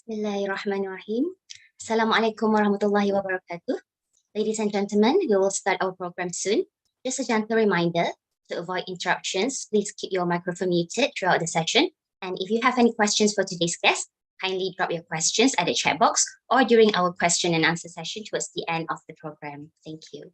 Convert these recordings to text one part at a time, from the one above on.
Bismillahirrahmanirrahim. Assalamualaikum warahmatullahi wabarakatuh. Ladies and gentlemen, we will start our program soon. Just a gentle reminder to avoid interruptions. Please keep your microphone muted throughout the session. And if you have any questions for today's guest, kindly drop your questions at the chat box or during our question and answer session towards the end of the program. Thank you.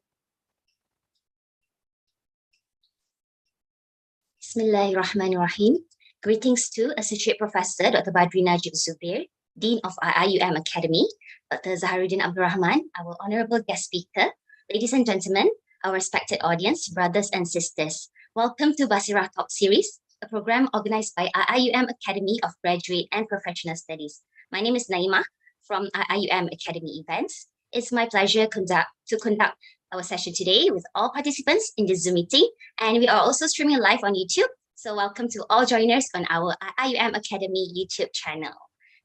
Bismillahirrahmanirrahim. Greetings to Associate Professor Dr. Badri Najib Zubir, Dean of IIUM Academy, Dr. Zaharuddin Abdul Rahman, our honorable guest speaker, ladies and gentlemen, our respected audience, brothers and sisters. Welcome to Baseerah Talk Series, a program organized by IIUM Academy of Graduate and Professional Studies. My name is Naima from IIUM Academy Events. It's my pleasure to conduct our session today with all participants in this Zoom meeting, and we are also streaming live on YouTube. So welcome to all joiners on our IIUM Academy YouTube channel.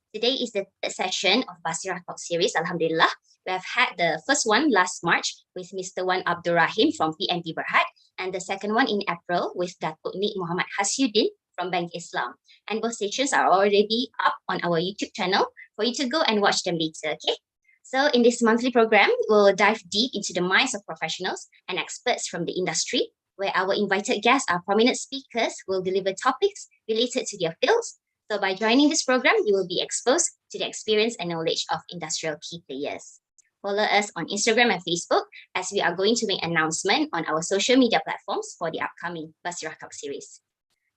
Today is the third session of Baseerah Talk Series, Alhamdulillah. We have had the first one last March with Mr. Wan Abdul Rahim from PNP Berhad, and the second one in April with Datuk Nik Muhammad Hasyuddin from Bank Islam. And both sessions are already up on our YouTube channel for you to go and watch them later, okay? So in this monthly program, we'll dive deep into the minds of professionals and experts from the industry, where our invited guests are prominent speakers who will deliver topics related to their fields. So by joining this program, you will be exposed to the experience and knowledge of industrial key players. Follow us on Instagram and Facebook as we are going to make an announcement on our social media platforms for the upcoming Baseerah Talk Series.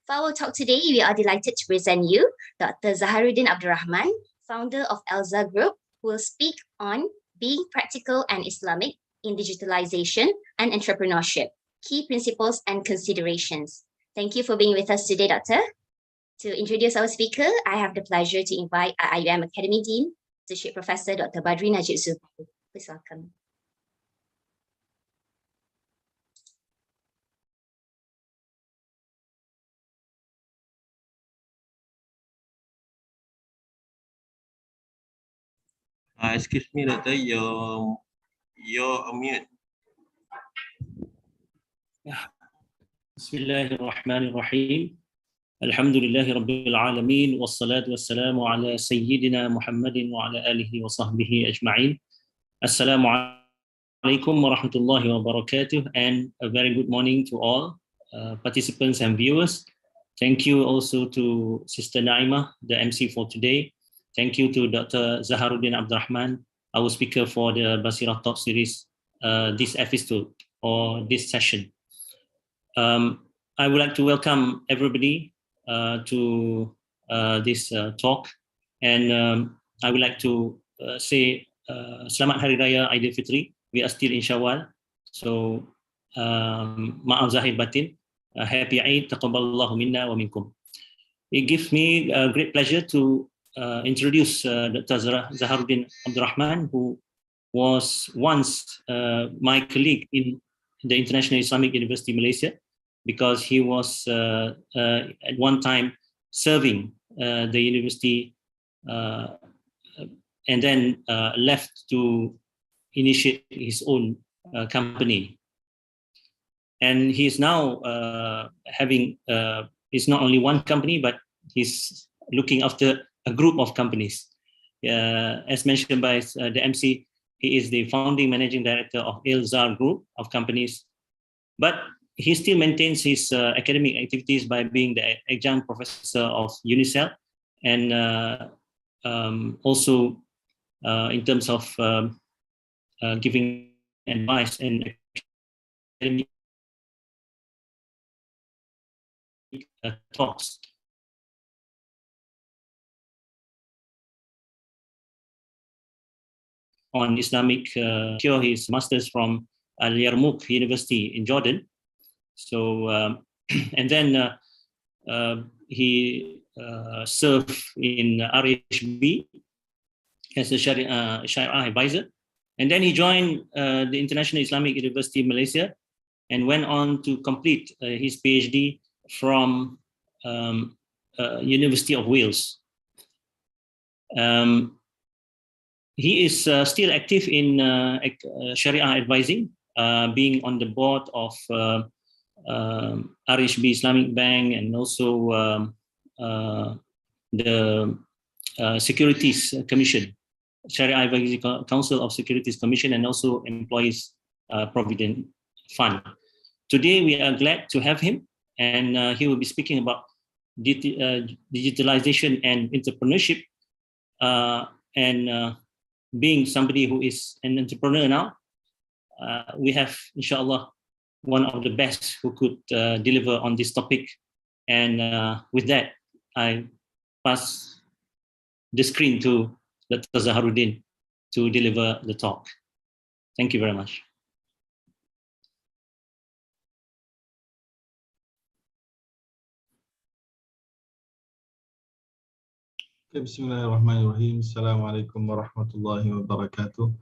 For our talk today, we are delighted to present you Dr. Zaharuddin Abdul Rahman, founder of Elza Group, who will speak on being practical and Islamic in digitalization and entrepreneurship, key principles and considerations. Thank you for being with us today, Doctor. To introduce our speaker, I have the pleasure to invite IIUM Academy Dean, Associate Professor Dr. Badri Najib Zubir. Please welcome. Excuse me, Doctor, you're on mute. Bismillahirrahmanirrahim. Alhamdulillahi Rabbil Alameen. Wassalatu wassalamu ala Sayyidina Muhammadin wa ala alihi wa sahbihi ajma'in. Assalamu alaikum wa rahmatullahi wa barakatuh, and a very good morning to all participants and viewers. Thank you also to Sister Naima, the MC for today. Thank you to Dr. Zaharuddin Abdul Rahman, our speaker for the Baseerah Talk Series, this episode or this session. I would like to welcome everybody to this talk, and I would like to say Selamat Hari Raya Aidilfitri. We are still in Shawwal, so Maaf Zahir Batin, Happy Eid, Taqabbalallahu minna wa minkum. It gives me a great pleasure to introduce Dr. Zaharuddin Abdul Rahman, who was once my colleague in the International Islamic University Malaysia, because he was at one time serving the university and then left to initiate his own company. And he's now having, it's not only one company, but he's looking after a group of companies. As mentioned by the MC, he is the founding managing director of Elza Group of companies, but he still maintains his academic activities by being the adjunct professor of UNICEF, and also in terms of giving advice and academic talks. On Islamic, his master's from Al Yarmouk University in Jordan. So, and then he served in RHB as a Sharia advisor. And then he joined the International Islamic University Malaysia and went on to complete his PhD from University of Wales. He is still active in Sharia advising, being on the board of RHB Islamic Bank, and also the Securities Commission, Sharia Advisory Council of Securities Commission, and also Employees Provident Fund. Today, we are glad to have him, and he will be speaking about digitalization and entrepreneurship, and being somebody who is an entrepreneur now. We have, inshallah, one of the best who could deliver on this topic. And with that, I pass the screen to Dr. Zaharuddin to deliver the talk. Thank you very much. Bismillahirrahmanirrahim. Assalamualaikum warahmatullahi wabarakatuh.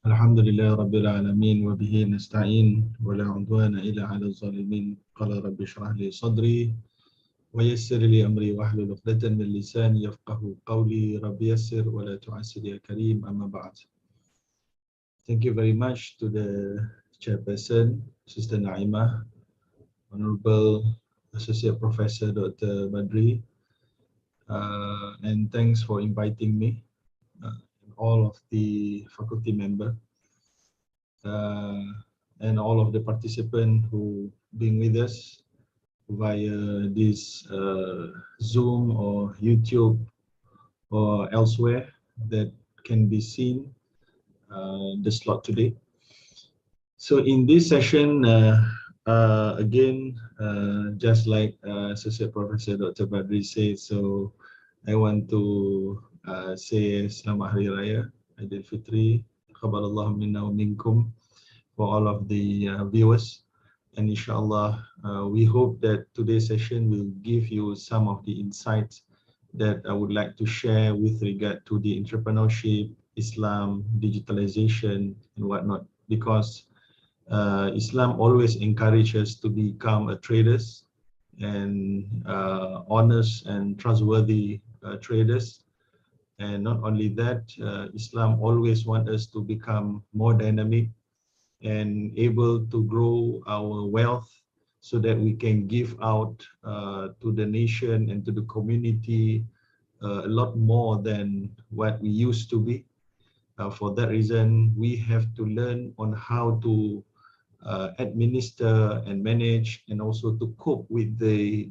Alhamdulillah rabbil alamin wa bihi nasta'in wa la 'udwana illa 'alal zalimin. Qala rabbi shrah li sadri wa yassir li amri wahlul 'uqdatan min lisani yafqahu qawli. Rabbi yassir wa la tu'assir ya karim. Amma ba'd. Thank you very much to the chairperson, Sister Naimah, Honorable Associate Professor Dr. Badri, and thanks for inviting me, all of the faculty member, and all of the participants who been with us via this Zoom or YouTube or elsewhere that can be seen the slot today. So in this session, again, just like Associate Professor Dr. Badri said, so I want to say Selamat Hari Raya, Aidil Fitri, Taqabbalallahu minna wa minkum, for all of the viewers. And inshallah, we hope that today's session will give you some of the insights that I would like to share with regard to the entrepreneurship, Islam, digitalization, and whatnot, because Islam always encourages us to become traders and honest and trustworthy traders. And not only that, Islam always wants us to become more dynamic and able to grow our wealth so that we can give out to the nation and to the community a lot more than what we used to be. For that reason, we have to learn on how to administer and manage, and also to cope with the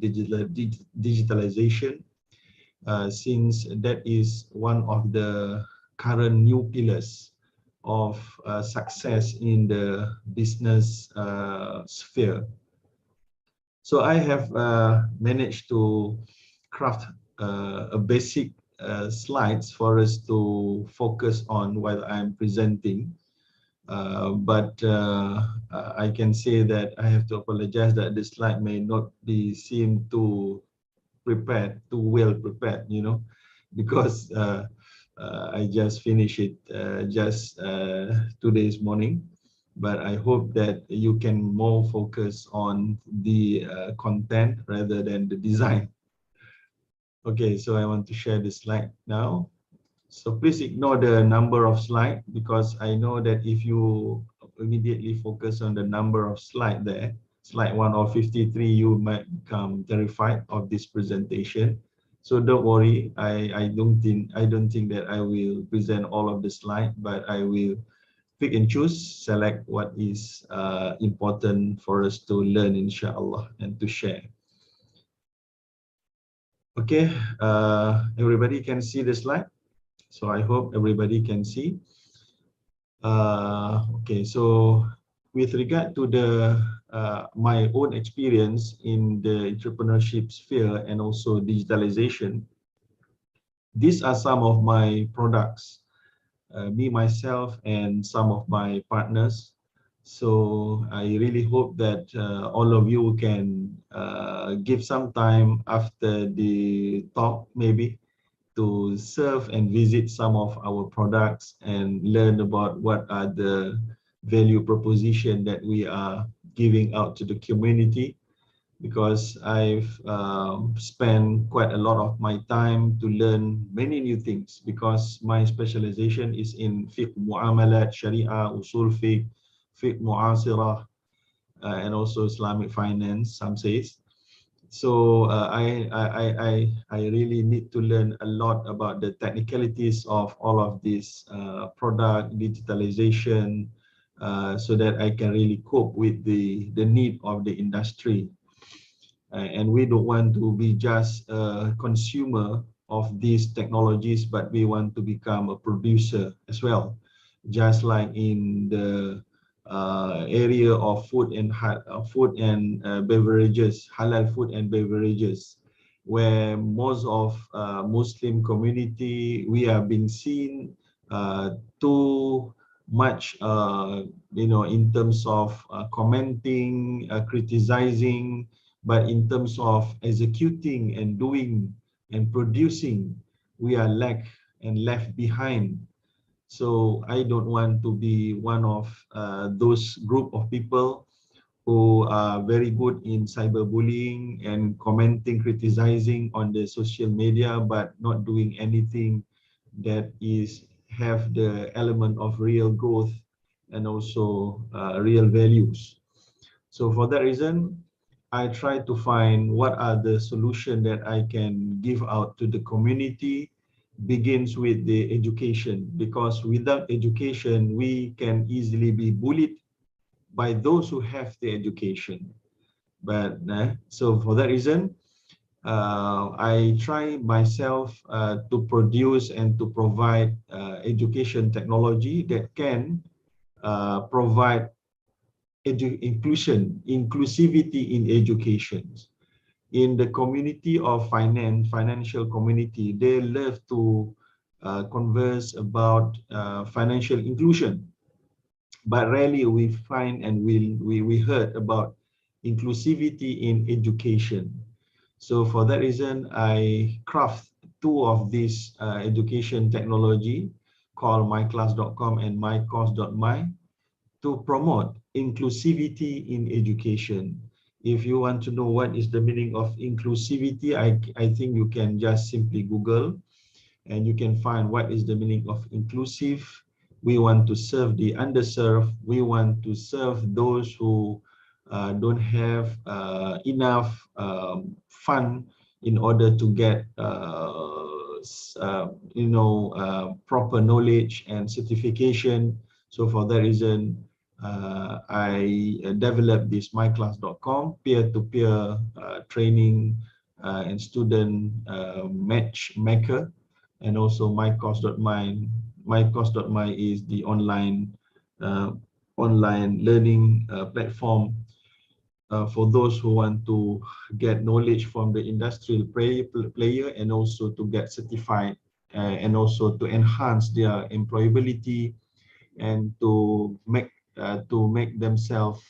digitalization, since that is one of the current new pillars of success in the business sphere. So I have managed to craft a basic slides for us to focus on while I'm presenting. But I can say that I have to apologize that the slide may not be seem too prepared, too well prepared, you know, because I just finished it just 2 days morning. But I hope that you can more focus on the content rather than the design. Okay, so I want to share the slide now. So please ignore the number of slides, because I know that if you immediately focus on the number of slides there, slide 1 or 53, you might become terrified of this presentation. So don't worry, I don't think that I will present all of the slides, but I will pick and choose, select what is important for us to learn, inshallah, and to share. Okay, everybody can see the slide. So I hope everybody can see. Okay, so with regard to the my own experience in the entrepreneurship sphere and also digitalization, these are some of my products, me, myself, and some of my partners. So I really hope that all of you can give some time after the talk, maybe, to serve and visit some of our products and learn about what are the value proposition that we are giving out to the community, because I've spent quite a lot of my time to learn many new things, because my specialization is in fiqh mu'amalat, sharia, usul fiqh, fiqh mu'asirah, and also Islamic finance, some says. So I really need to learn a lot about the technicalities of all of this product digitalization, so that I can really cope with the need of the industry. And we don't want to be just a consumer of these technologies, but we want to become a producer as well. Just like in the area of food and beverages, halal food and beverages, where most of Muslim community, we are being seen too much, in terms of commenting, criticizing, but in terms of executing and doing and producing, we are left behind. So I don't want to be one of those group of people who are very good in cyberbullying and commenting, criticizing on the social media, but not doing anything that is have the element of real growth and also real values. So for that reason, I try to find what are the solutions that I can give out to the community. Begins with the education, because without education, we can easily be bullied by those who have the education. But so for that reason, I try myself to produce and to provide education technology that can provide inclusivity in education. In the community of financial community, they love to converse about financial inclusion, but rarely we find and we heard about inclusivity in education. So for that reason, I craft two of these education technology called myclass.com and mycourse.my to promote inclusivity in education. If you want to know what is the meaning of inclusivity, I think you can just simply Google and you can find what is the meaning of inclusive. We want to serve the underserved. We want to serve those who don't have enough fund in order to get proper knowledge and certification. So for that reason, I developed this myclass.com peer-to-peer training and student matchmaker, and also mycourse.my. Mycourse.my is the online learning platform for those who want to get knowledge from the industrial player and also to get certified and also to enhance their employability and to make themselves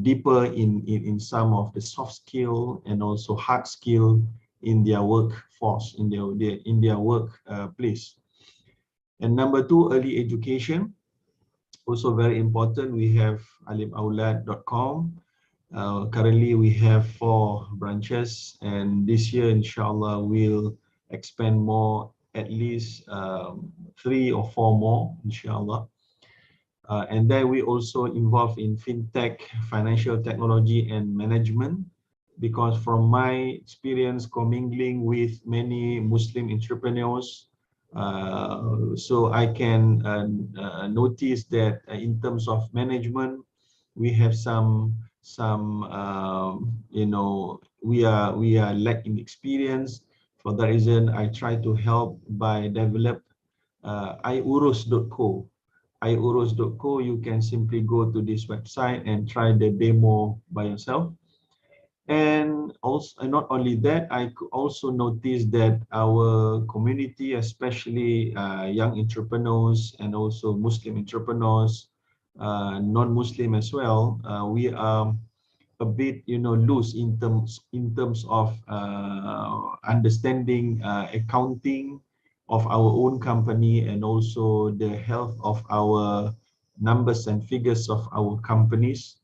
deeper in some of the soft skill and also hard skill in their workforce, in their work place. And number two, early education, also very important. We have alimaulad.com. Currently we have 4 branches, and this year inshallah we'll expand more, at least 3 or 4 more inshallah. And then we also involved in fintech, financial technology and management, because from my experience commingling with many Muslim entrepreneurs, so I can notice that in terms of management, we have some we are lacking experience. For that reason, I try to help by develop IIURUS.co. IIURUS.co, you can simply go to this website and try the demo by yourself. And also, not only that, I also noticed that our community, especially young entrepreneurs and also Muslim entrepreneurs, non-Muslim as well, we are a bit, loose in terms of understanding accounting of our own company and also the health of our numbers and figures of our companies.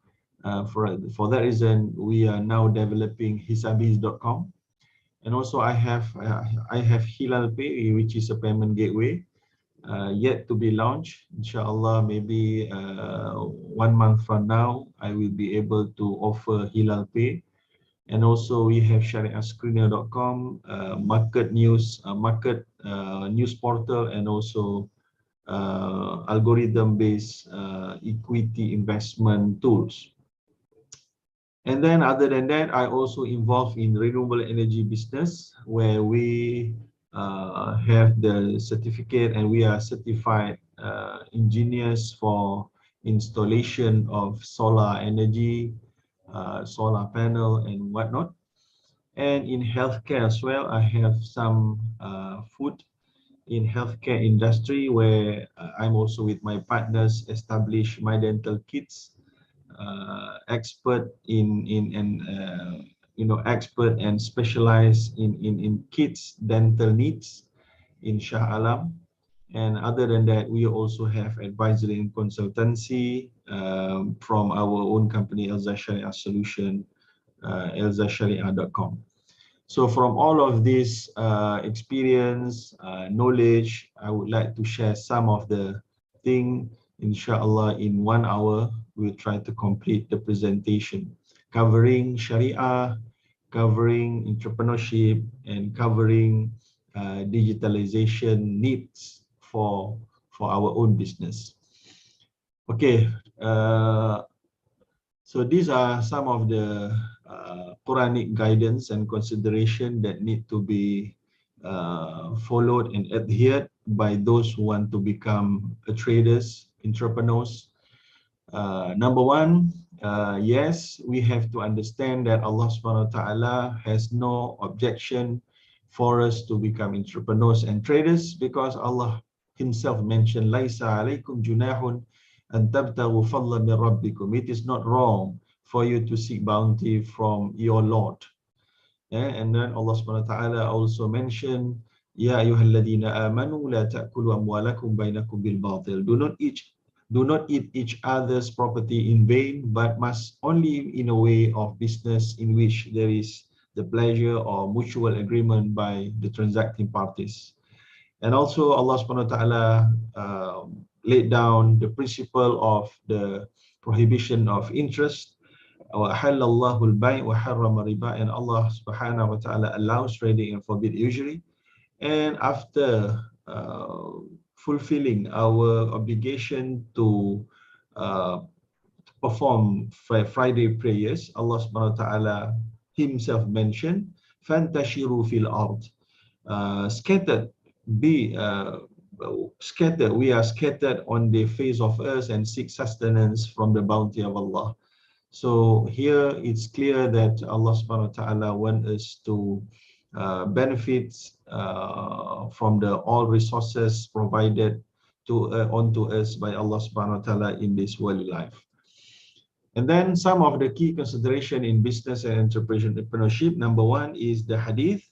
For that reason, we are now developing hisabiz.com, and also I have Hilal Pay, which is a payment gateway, yet to be launched. Inshallah, maybe 1 month from now, I will be able to offer Hilal Pay. And also we have shariahscreener.com, market news portal, and also algorithm-based equity investment tools. And then other than that, I also involved in renewable energy business, where we have the certificate and we are certified engineers for installation of solar energy, solar panel and whatnot. And in healthcare as well, I have some foot in healthcare industry, where I'm also with my partners establish My Dental Kits, expert expert and specialized in kids dental needs in Shah Alam. And other than that, we also have advisory and consultancy from our own company, Elza Sharia Solution, elzasharia.com. So from all of this experience, knowledge, I would like to share some of the thing. Inshallah, in 1 hour, we'll try to complete the presentation, covering Sharia, covering entrepreneurship, and covering digitalization needs for our own business. Okay, so these are some of the Quranic guidance and consideration that need to be followed and adhered by those who want to become traders, entrepreneurs. Number one, yes, we have to understand that Allah subhanahu wa ta'ala has no objection for us to become entrepreneurs and traders, because Allah himself mentioned, Laisa alaykum junahun an tabtaghu fadlan min rabbikum. It is not wrong for you to seek bounty from your Lord. And then Allah subhanahu wa ta'ala also mentioned, Ya ayyuhalladhina amanu la ta'kulu amwalakum bainakum bil batil. Do not eat each other's property in vain, but must only in a way of business in which there is the pleasure or mutual agreement by the transacting parties. And also Allah subhanahu wa ta'ala laid down the principle of the prohibition of interest. وَأَحَلَّ اللَّهُ الْبَيْعَ وَحَرَّمَ الرِّبَا. And Allah subhanahu wa ta'ala allows trading and forbid usury. And after fulfilling our obligation to perform Friday prayers, Allah subhanahu wa ta'ala himself mentioned, فَانْتَشِرُوا فِي الْأَرْضِ. Scattered, scattered, we are scattered on the face of earth and seek sustenance from the bounty of Allah. So here it's clear that Allah subhanahu wa ta'ala wants us to benefit from the all resources provided onto us by Allah subhanahu wa ta'ala in this worldly life. And then some of the key consideration in business and entrepreneurship. Number one is the hadith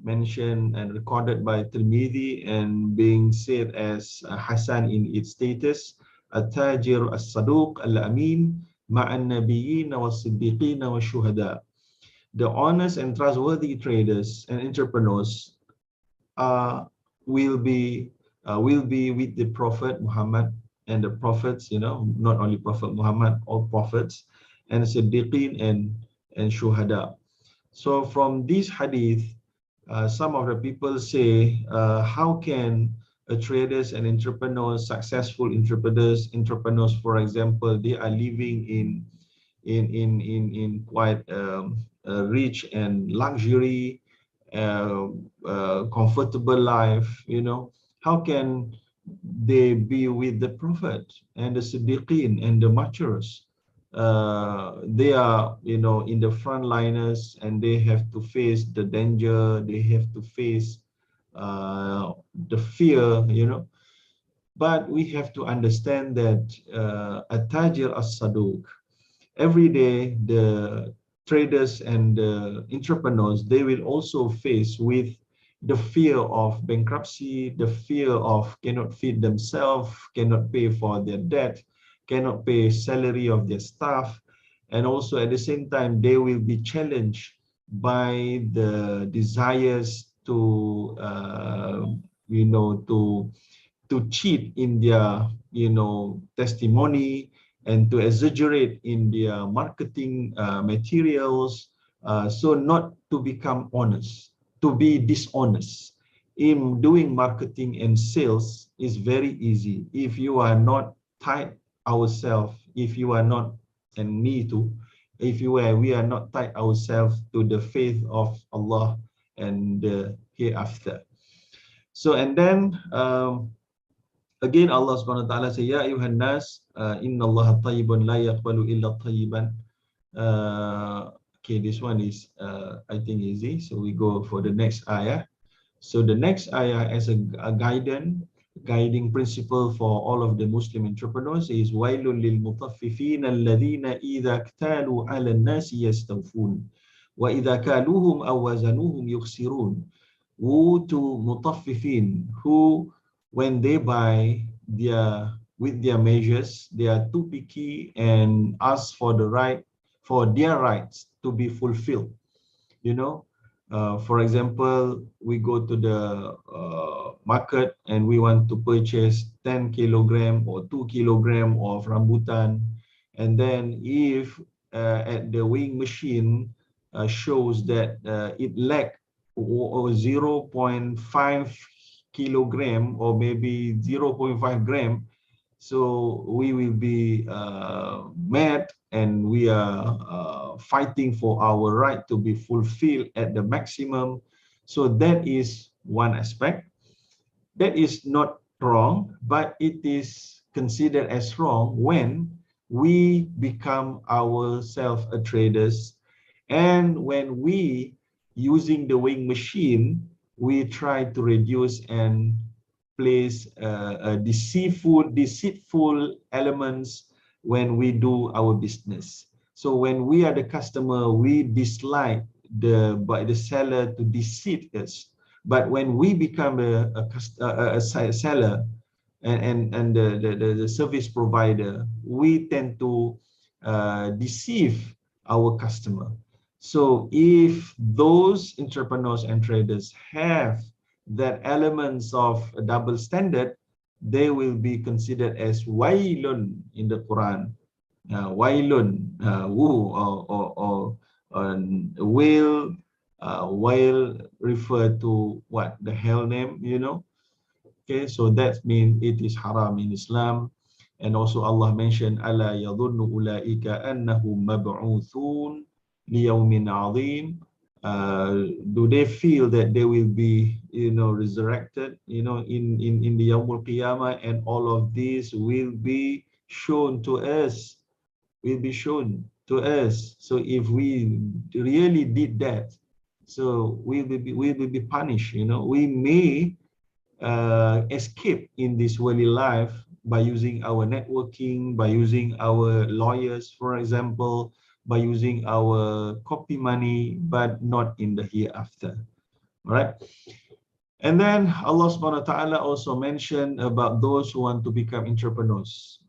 mentioned and recorded by Tirmidhi and being said as Hasan in its status, At-tajir as-saduq al-amin ma'an nabiyyin was-siddiqin was-shuhada. The honest and trustworthy traders and entrepreneurs will be with the Prophet Muhammad and the prophets, not only Prophet Muhammad, all prophets, and Siddiqeen and Shuhada. So from this hadith, some of the people say, how can traders and entrepreneurs, successful entrepreneurs, for example, they are living in quite rich and luxury, comfortable life, how can they be with the Prophet and the Siddiqeen and the martyrs? They are, in the frontliners, and they have to face the danger, they have to face the fear, But we have to understand that At-tajir as-saduq, every day the traders and the entrepreneurs, they will also face with the fear of bankruptcy, the fear of cannot feed themselves, cannot pay for their debt, cannot pay salary of their staff, and also at the same time they will be challenged by the desires to to cheat in their testimony and to exaggerate in their marketing materials, So not to become honest, to be dishonest. In doing marketing and sales is very easy. If you are not tied ourselves, if you are not, and me too, if you are, we are not tied ourselves to the faith of Allah and the hereafter. So, and then again, Allah Subhanahu wa Taala say, Ya ayuhan nas, inna Allah tayyibun la yaqbalu illa tayyiban. Okay, this one is I think easy. So we go for the next ayah. So the next ayah as a guiding principle for all of the Muslim entrepreneurs is wailul lil mutaffifin alladhina idha iktalu ala an-nasi yastawfun wa idha kaluhum aw wazanuhum yukhsirun. Woe to mutaffifin who, when they buy with their measures, they are too picky and ask for their rights to be fulfilled. You know, for example, we go to the market and we want to purchase 10 kilogram or 2 kilogram of rambutan, and then if at the weighing machine shows that it lack 0.5 kilogram or maybe 0.5 gram, so we will be mad, and we are fighting for our right to be fulfilled at the maximum. So that is one aspect. That is not wrong, but it is considered as wrong when we become ourselves a traders, and when we using the weighing machine, we try to reduce and place deceitful elements when we do our business. So when we are the customer, we dislike the seller to deceive us. But when we become a seller and the service provider, we tend to deceive our customer. So if those entrepreneurs and traders have that elements of a double standard, they will be considered as wailun in the Quran. Wailun, or whale refer to what? The hell name, you know? Okay, so that means it is haram in Islam. And also Allah mentioned, Ala yadhunnu ulaika annahum mab'uthun liyawmin azim. Do they feel that they will be, resurrected, in the Yawmul Qiyamah, and all of this will be shown to us, So if we really did that, so we will be punished. We may escape in this worldly life by using our networking, by using our lawyers, for example, by using our copy money, but not in the hereafter. All right. And then Allah Subhanahu wa Taala also mentioned about those who want to become entrepreneurs,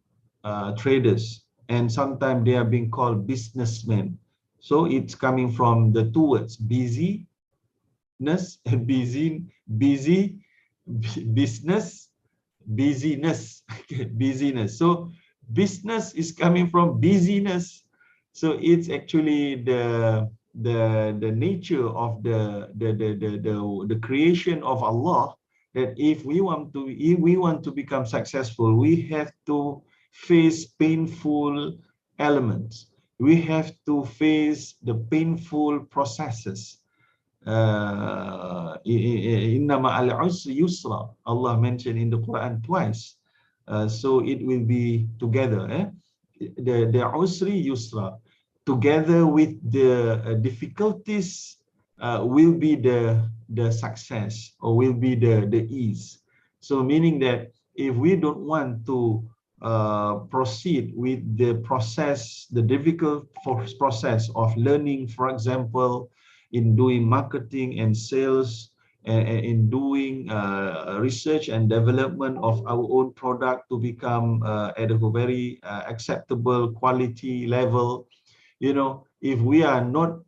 traders, and sometimes they are being called businessmen. So it's coming from the two words, busyness and business, busyness. So business is coming from busyness. So it's actually the nature of the creation of Allah, that if we want to become successful, we have to face painful elements. We have to face the painful processes. Innama al-usri yusra, Allah mentioned in the Quran twice. So it will be together. The usri yusra, together with the difficulties, will be the success, or will be the ease. So meaning that if we don't want to proceed with the process, the difficult process of learning, for example, in doing marketing and sales, and in doing research and development of our own product to become at a very acceptable quality level, if we are not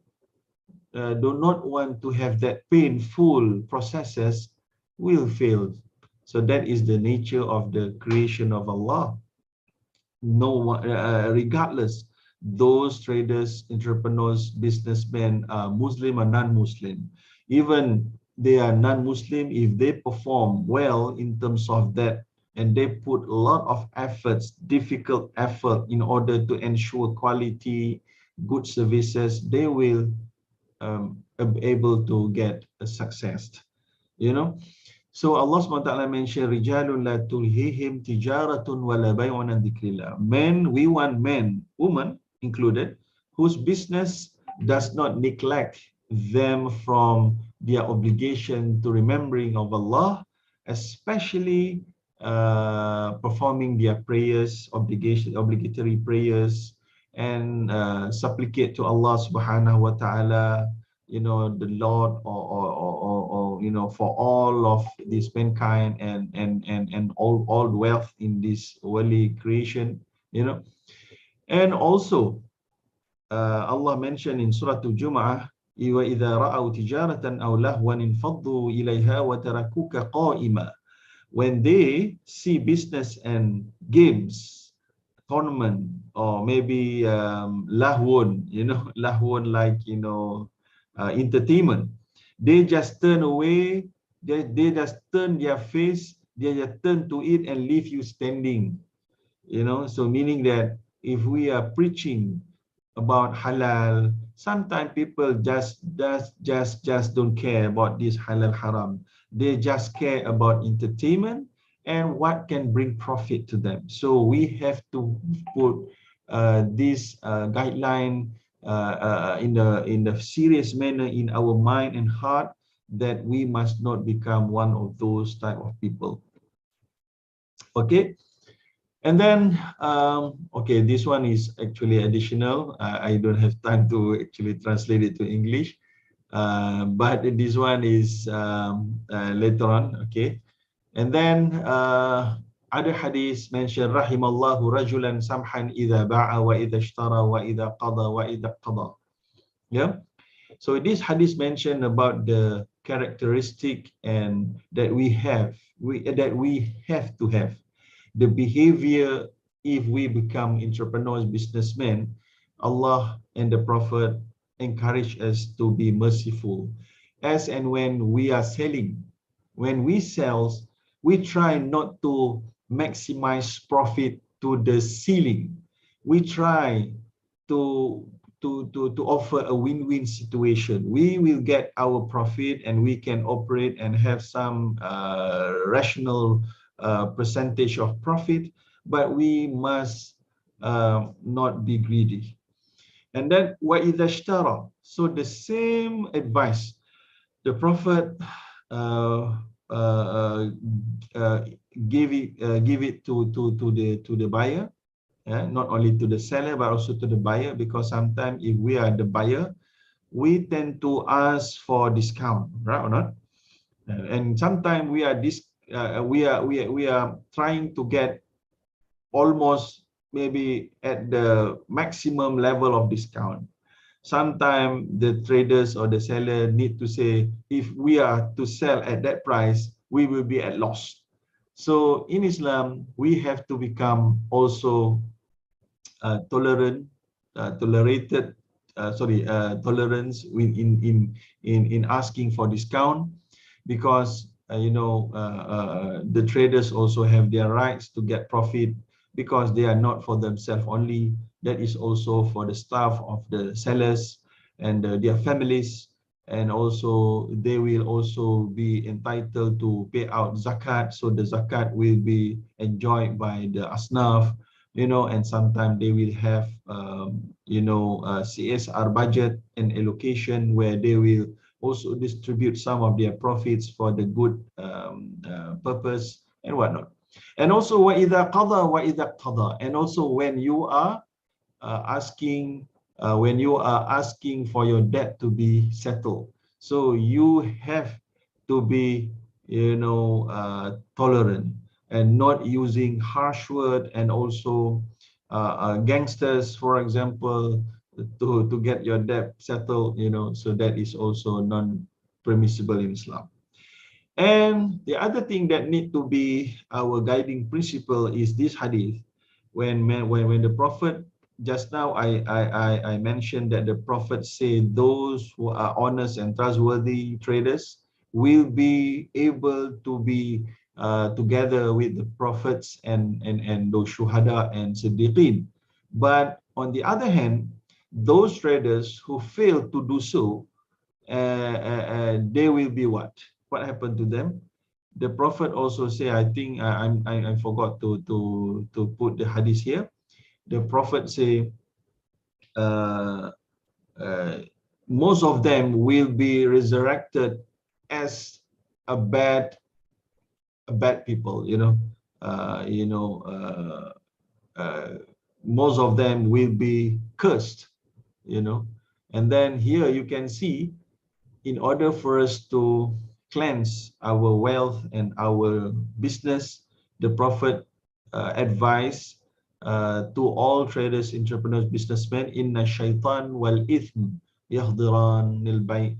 do not want to have that painful processes, will fail. So that is the nature of the creation of Allah. No one, regardless those traders, entrepreneurs, businessmen are Muslim or non-Muslim. Even they are non-Muslim, if they perform well in terms of that, and they put a lot of efforts, difficult effort in order to ensure quality, good services, they will be able to get a success. You know, so Allah SWT mentioned, Rijalun la tulhihim tijaratun wala bay'un an dhikrillah. Men, we want men, women included, whose business does not neglect them from their obligation to remembering of Allah, especially performing their prayers, obligatory prayers, and supplicate to Allah Subhanahu wa Ta'ala, you know, the Lord, or you know, for all of this mankind, and all wealth in this worldly creation, you know. And also Allah mentioned in Surah Al-Jum'ah, وَإِذَا رَأَوْا تِجَارَةً أَوْ لَهْوًا انفَضُّوا إِلَيْهَا وَتَرَكُوكَ قَائِمًا. When they see business and games, tournament, or maybe lahwun, you know, lahwun, like, you know, entertainment, they just turn away, they just turn their face, they just turn to it and leave you standing, you know. So meaning that if we are preaching about halal, sometimes people just don't care about this halal haram. They just care about entertainment and what can bring profit to them. So we have to put this guideline in the serious manner in our mind and heart, that we must not become one of those type of people. Okay. And then, okay, this one is actually additional. I don't have time to actually translate it to English, but this one is later on. Okay. And then other hadith mentioned, Rahimallahu rajulan samhan idha ba'a wa idha ishtara wa idha qada wa idha qada. Yeah. So this hadith mentioned about the characteristic and that we have to have. The behavior if we become entrepreneurs, businessmen. Allah and the Prophet encourage us to be merciful. As and when we are selling, when we sell, we try not to maximize profit to the ceiling. We try to offer a win-win situation. We will get our profit and we can operate and have some rational percentage of profit, but we must not be greedy. And then وَإِذَا اشْتَرَى, so the same advice the Prophet give it to the buyer, not only to the seller but also to the buyer, because sometimes if we are the buyer, we tend to ask for discount, right or not? And sometimes we are trying to get almost maybe at the maximum level of discount. Sometimes the traders or the seller need to say, if we are to sell at that price, we will be at loss. So in Islam, we have to become also tolerance in asking for discount, because the traders also have their rights to get profit, because they are not for themselves only. That is also for the staff of the sellers and their families, and also they will also be entitled to pay out zakat, so the zakat will be enjoyed by the asnaf, and sometimes they will have CSR budget and allocation, where they will also distribute some of their profits for the good purpose and whatnot. And also وَإِذَا قَضَى وَإِذَا قَضَى, and also when you are asking for your debt to be settled, so you have to be tolerant and not using harsh word, and also gangsters, for example, to get your debt settled, so that is also non-permissible in Islam. And the other thing that need to be our guiding principle is this hadith, when the Prophet just now I mentioned that the Prophet said those who are honest and trustworthy traders will be able to be together with the prophets and those shuhada and siddiqeen. But on the other hand, those traders who fail to do so, they will be what? What happened to them? The Prophet also say, I think I forgot to put the hadith here. The Prophet say, most of them will be resurrected as a bad people. Most of them will be cursed. And then here you can see, in order for us to cleanse our wealth and our business, the Prophet advised to all traders, entrepreneurs, businessmen, inna shaitan wal ithm yahdiran nil bay'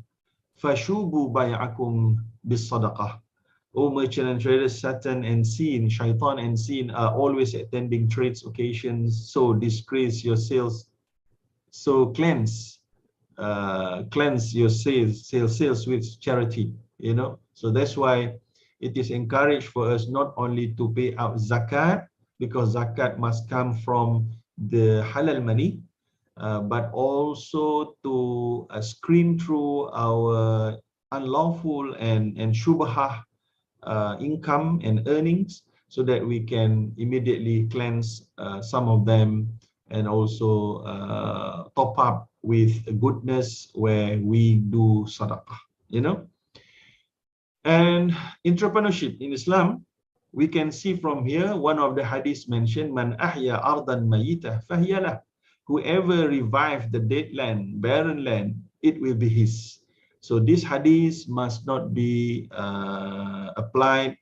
fashubu bay'akum bis sadaqah. O merchant and traders, Satan and sin, shaitan and sin are always attending trades occasions, so disgrace your sales, so cleanse your sales with charity. So that's why it is encouraged for us not only to pay out zakat, because zakat must come from the halal money, but also to screen through our unlawful and shubhah income and earnings, so that we can immediately cleanse some of them, and also top up with goodness where we do sadaqah. And entrepreneurship in Islam, we can see from here, one of the hadiths mentioned, man ahya ardan mayitah fahiyalah. Whoever revived the dead land, barren land, it will be his. So this hadith must not be applied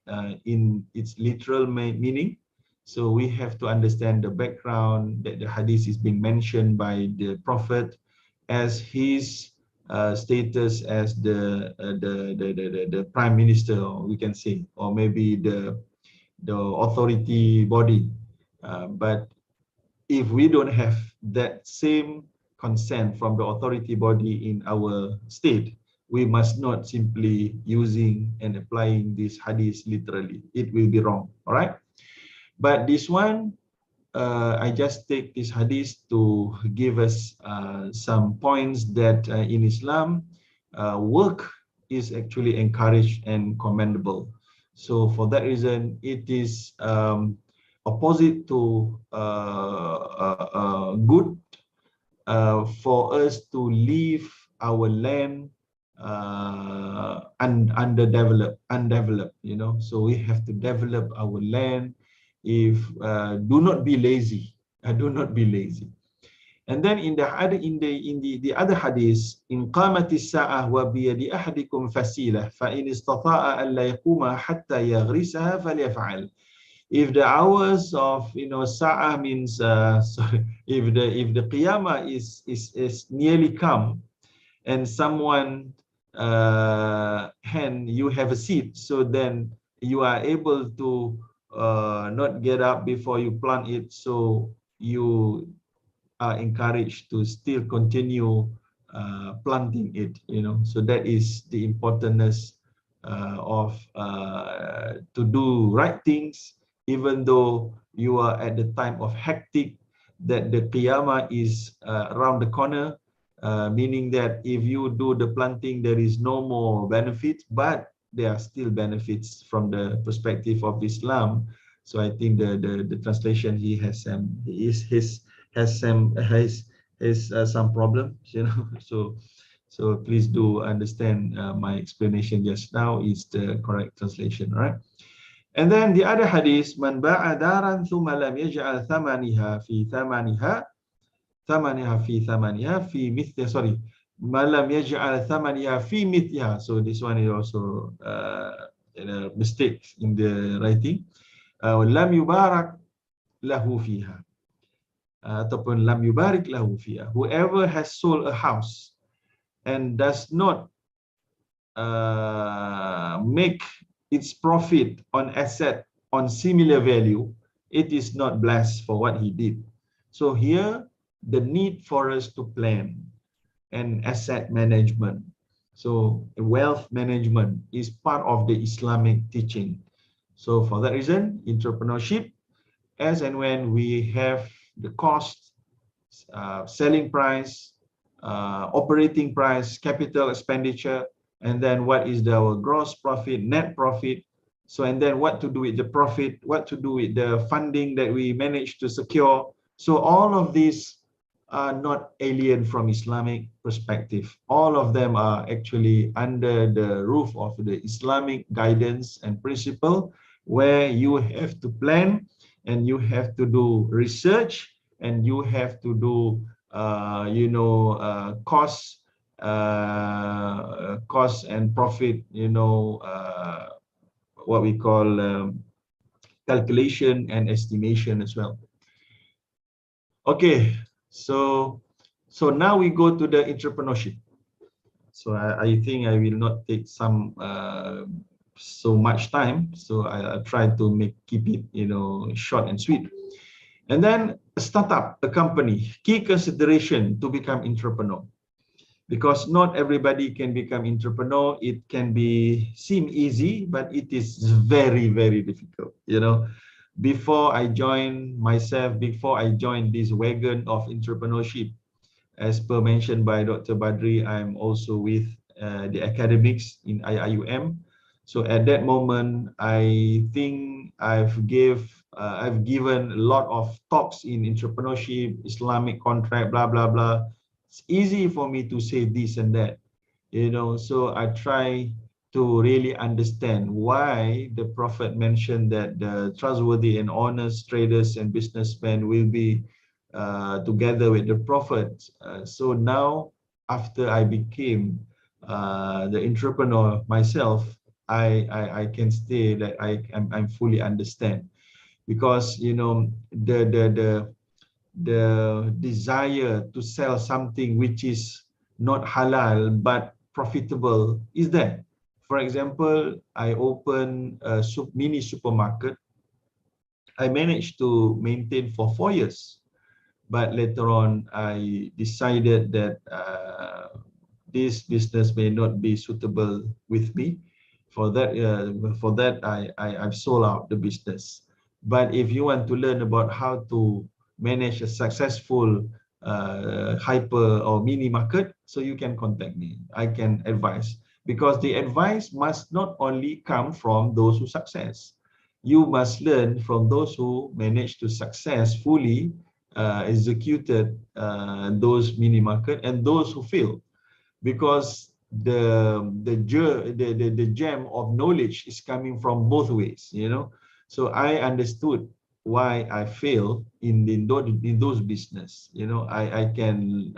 in its literal meaning. So we have to understand the background, that the hadith is being mentioned by the Prophet as his status as the prime minister, or we can say, or maybe the authority body. But if we don't have that same consent from the authority body in our state, we must not simply using and applying this hadith literally. It will be wrong. All right. But this one, I just take this hadith to give us some points that in Islam, work is actually encouraged and commendable. So for that reason, it is opposite to good for us to leave our land undeveloped. So we have to develop our land. If do not be lazy, do not be lazy. And then in the other hadith, in qamati sa'ah wa biyadi ahadikum fasilah fa in istata'a an la yaquma hatta yaghrisaha falyaf'al. If the hours of sa'ah means sorry, if the qiyamah is nearly come, and someone you have a seat, so then you are able to not get up before you plant it, so you are encouraged to still continue planting it. So that is the importance of to do right things, even though you are at the time of hectic, that the qiyamah is around the corner, meaning that if you do the planting, there is no more benefits, but there are still benefits from the perspective of Islam. So I think the translation he has some problems, so please do understand my explanation just now is the correct translation, right? And then the other hadith, man ba'a daran thumma lam yaj'al thamaniha fi thamaniha fi mithliha, sorry, man lam yaj'al thamaniha fi mithliha. So this one is also mistake in the writing. Lam yubarak lahu fiha, ataupun lam yubarik lahu fiha. Whoever has sold a house and does not make its profit on asset on similar value, it is not blessed for what he did. So here the need for us to plan and asset management. So wealth management is part of the Islamic teaching. So for that reason, entrepreneurship, as and when we have the cost, selling price, operating price, capital expenditure, and then what is our gross profit, net profit. So, and then what to do with the profit, what to do with the funding that we managed to secure. So all of these are not alien from Islamic perspective. All of them are actually under the roof of the Islamic guidance and principle, where you have to plan and you have to do research and you have to do cost and profit, what we call calculation and estimation as well. Okay, so now we go to the entrepreneurship. So I think I will not take so much time. So I'll try to keep it short and sweet. And then a startup, a company, key consideration to become entrepreneur. Because not everybody can become entrepreneur. It can seem easy, but it is very, very difficult. Before I joined this wagon of entrepreneurship, as per mentioned by Dr. Badri, I'm also with the academics in IIUM. So at that moment, I think I've given a lot of talks in entrepreneurship, Islamic contract, blah, blah, blah. It's easy for me to say this and that, so I try to really understand why the Prophet mentioned that the trustworthy and honest traders and businessmen will be together with the Prophet. So now, after I became the entrepreneur myself, I can say that I'm fully understand, because the desire to sell something which is not halal but profitable is there. For example, I opened a mini supermarket. I managed to maintain for 4 years, but later on I decided that this business may not be suitable with me. For that, I've sold out the business. But if you want to learn about how to manage a successful hyper or mini market, so you can contact me. I can advise, because the advice must not only come from those who success. You must learn from those who manage to successfully executed those mini market and those who fail, because the gem of knowledge is coming from both ways. So I understood why I fail in those business. I can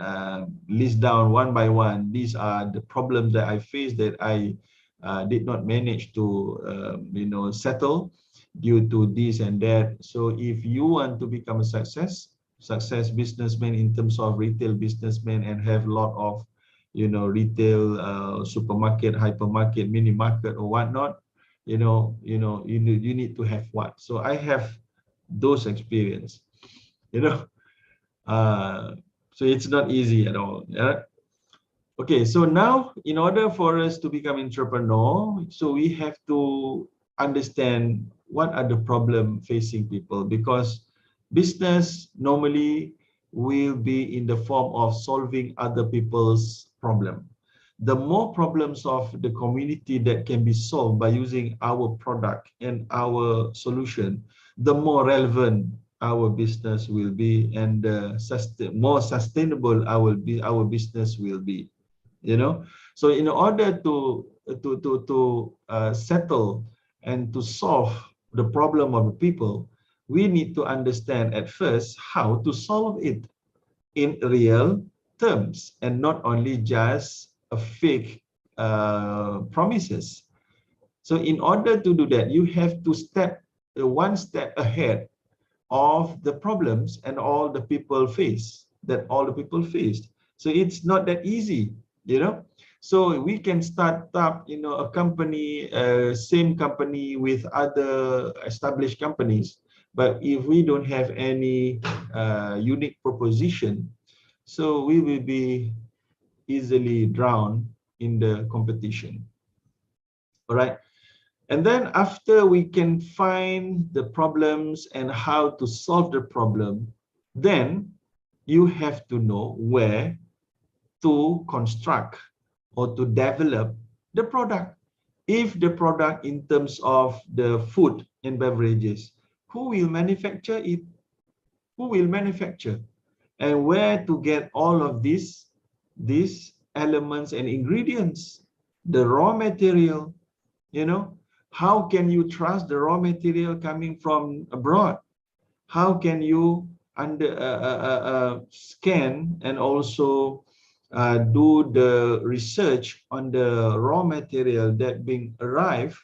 list down one by one. These are the problems that I faced that I did not manage to settle due to this and that. So if you want to become a success businessman in terms of retail businessman and have a lot of retail supermarket, hypermarket, mini market or whatnot, you need to have what. So I have those experience, so it's not easy at all. Yeah. Okay, so now in order for us to become entrepreneur, so we have to understand what are the problem facing people, because business normally will be in the form of solving other people's problem. The more problems of the community that can be solved by using our product and our solution, the more relevant our business will be, and more sustainable our business will be. So in order to settle and to solve the problem of the people, we need to understand at first how to solve it in real terms, and not only just a fake promises. So in order to do that, you have to step one step ahead of the problems and all the people faced. So it's not that easy, So we can start up, a company, same company with other established companies. But if we don't have any unique proposition, so we will be easily drowned in the competition. All right. And then after we can find the problems and how to solve the problem, then you have to know where to construct or to develop the product. If the product in terms of the food and beverages, who will manufacture it? Who will manufacture? And where to get all of these elements and ingredients, the raw material, you know? How can you trust the raw material coming from abroad? How can you scan and also do the research on the raw material that being arrived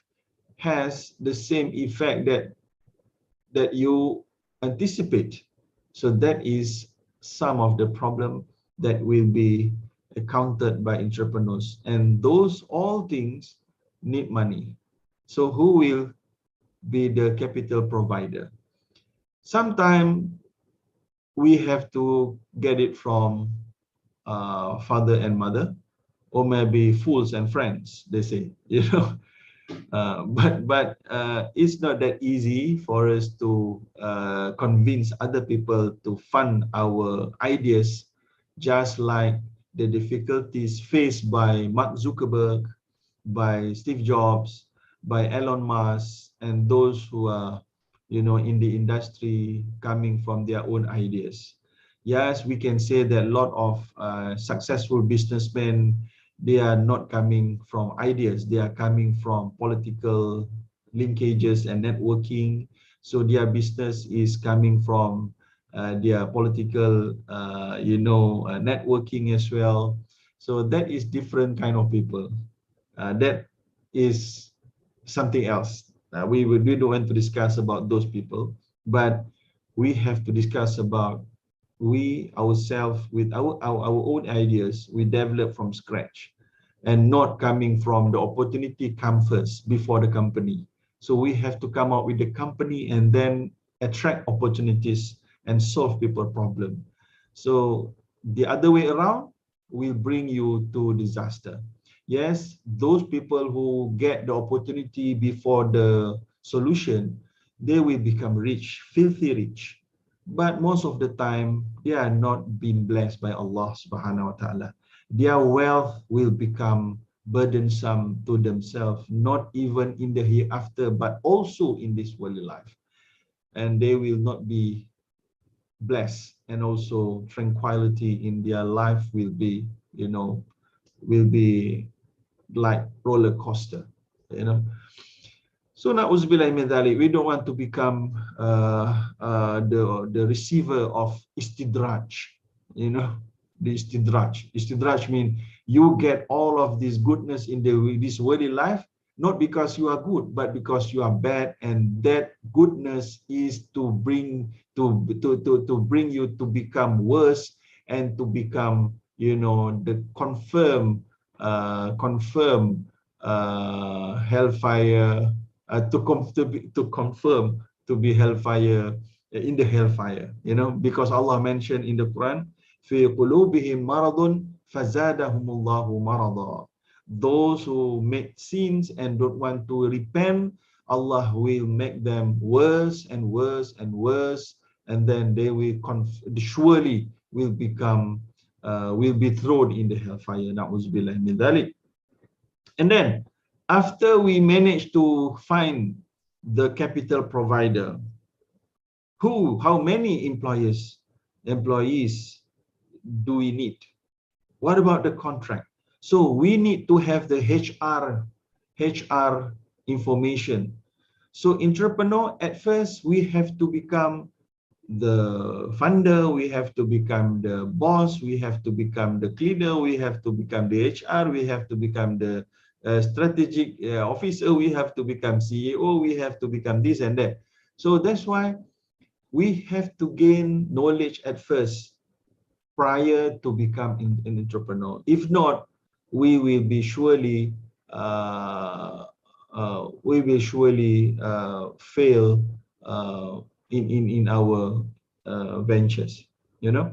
has the same effect that you anticipate? So that is some of the problem that will be encountered by entrepreneurs, and those all things need money. So who will be the capital provider? Sometimes we have to get it from father and mother, or maybe fools and friends, they say, you know. But it's not that easy for us to convince other people to fund our ideas, just like the difficulties faced by Mark Zuckerberg, by Steve Jobs, by Elon Musk, and those who are, you know, in the industry coming from their own ideas. Yes, we can say that a lot of successful businessmen, they are not coming from ideas, they are coming from political linkages and networking. So their business is coming from their political, networking as well. So that is different kind of people. That is something else. We don't want to discuss about those people, but we have to discuss about we ourselves with our own ideas. We develop from scratch and not coming from the opportunity come first before the company. So we have to come out with the company and then attract opportunities and solve people problem. So the other way around will bring you to disaster. Yes, those people who get the opportunity before the solution, they will become rich, filthy rich. But most of the time, they are not being blessed by Allah subhanahu wa ta'ala. Their wealth will become burdensome to themselves, not even in the hereafter, but also in this worldly life. And they will not be blessed, and also tranquility in their life will be, will be like roller coaster, So na'uzubillah min dhalik, we don't want to become the receiver of istidraj, the istidraj. Istidraj means you get all of this goodness in this worldly life, not because you are good, but because you are bad, and that goodness is to bring you to become worse and to become, the confirm hellfire, to confirm to be hellfire, in the hellfire, because Allah mentioned in the Quran, fi qulubihim maradun fazadahumullahu marada. Those who make sins and don't want to repent, Allah will make them worse and worse and worse, and then they will surely will become will be thrown in the hellfire. Na'uzubillah min dhalik. And then after we manage to find the capital provider, how many employees do we need? What about the contract? So we need to have the HR information. So entrepreneur, at first we have to become the funder, we have to become the boss, we have to become the cleaner, we have to become the HR, we have to become the strategic officer, we have to become CEO, we have to become this and that. So that's why we have to gain knowledge at first prior to become an entrepreneur. If not, we will be surely fail in our ventures, you know.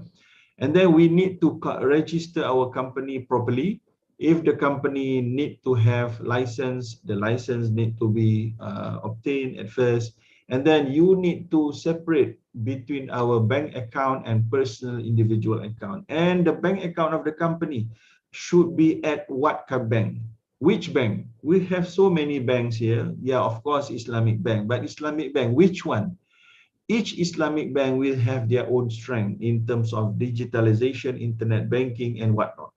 And then we need to register our company properly. If the company need to have license, the license need to be obtained at first. And then you need to separate between our bank account and personal individual account. And the bank account of the company should be at what bank? Which bank? We have so many banks here. Yeah, of course, Islamic bank. But Islamic bank, which one? Each Islamic bank will have their own strength in terms of digitalization, internet banking, and whatnot.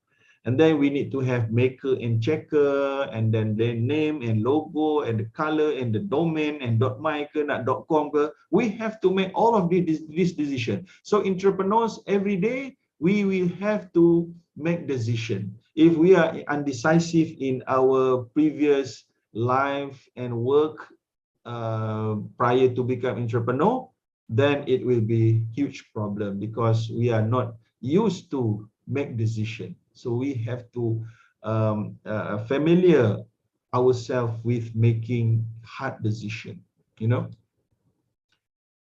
And then we need to have maker and checker, and then their name and logo and the color and the domain and .my ke, not .com ke. We have to make all of this decision. So entrepreneurs every day, we will have to make decision. If we are undecisive in our previous life and work prior to become entrepreneur, then it will be huge problem because we are not used to make decision. So we have to familiar ourselves with making hard decision, you know.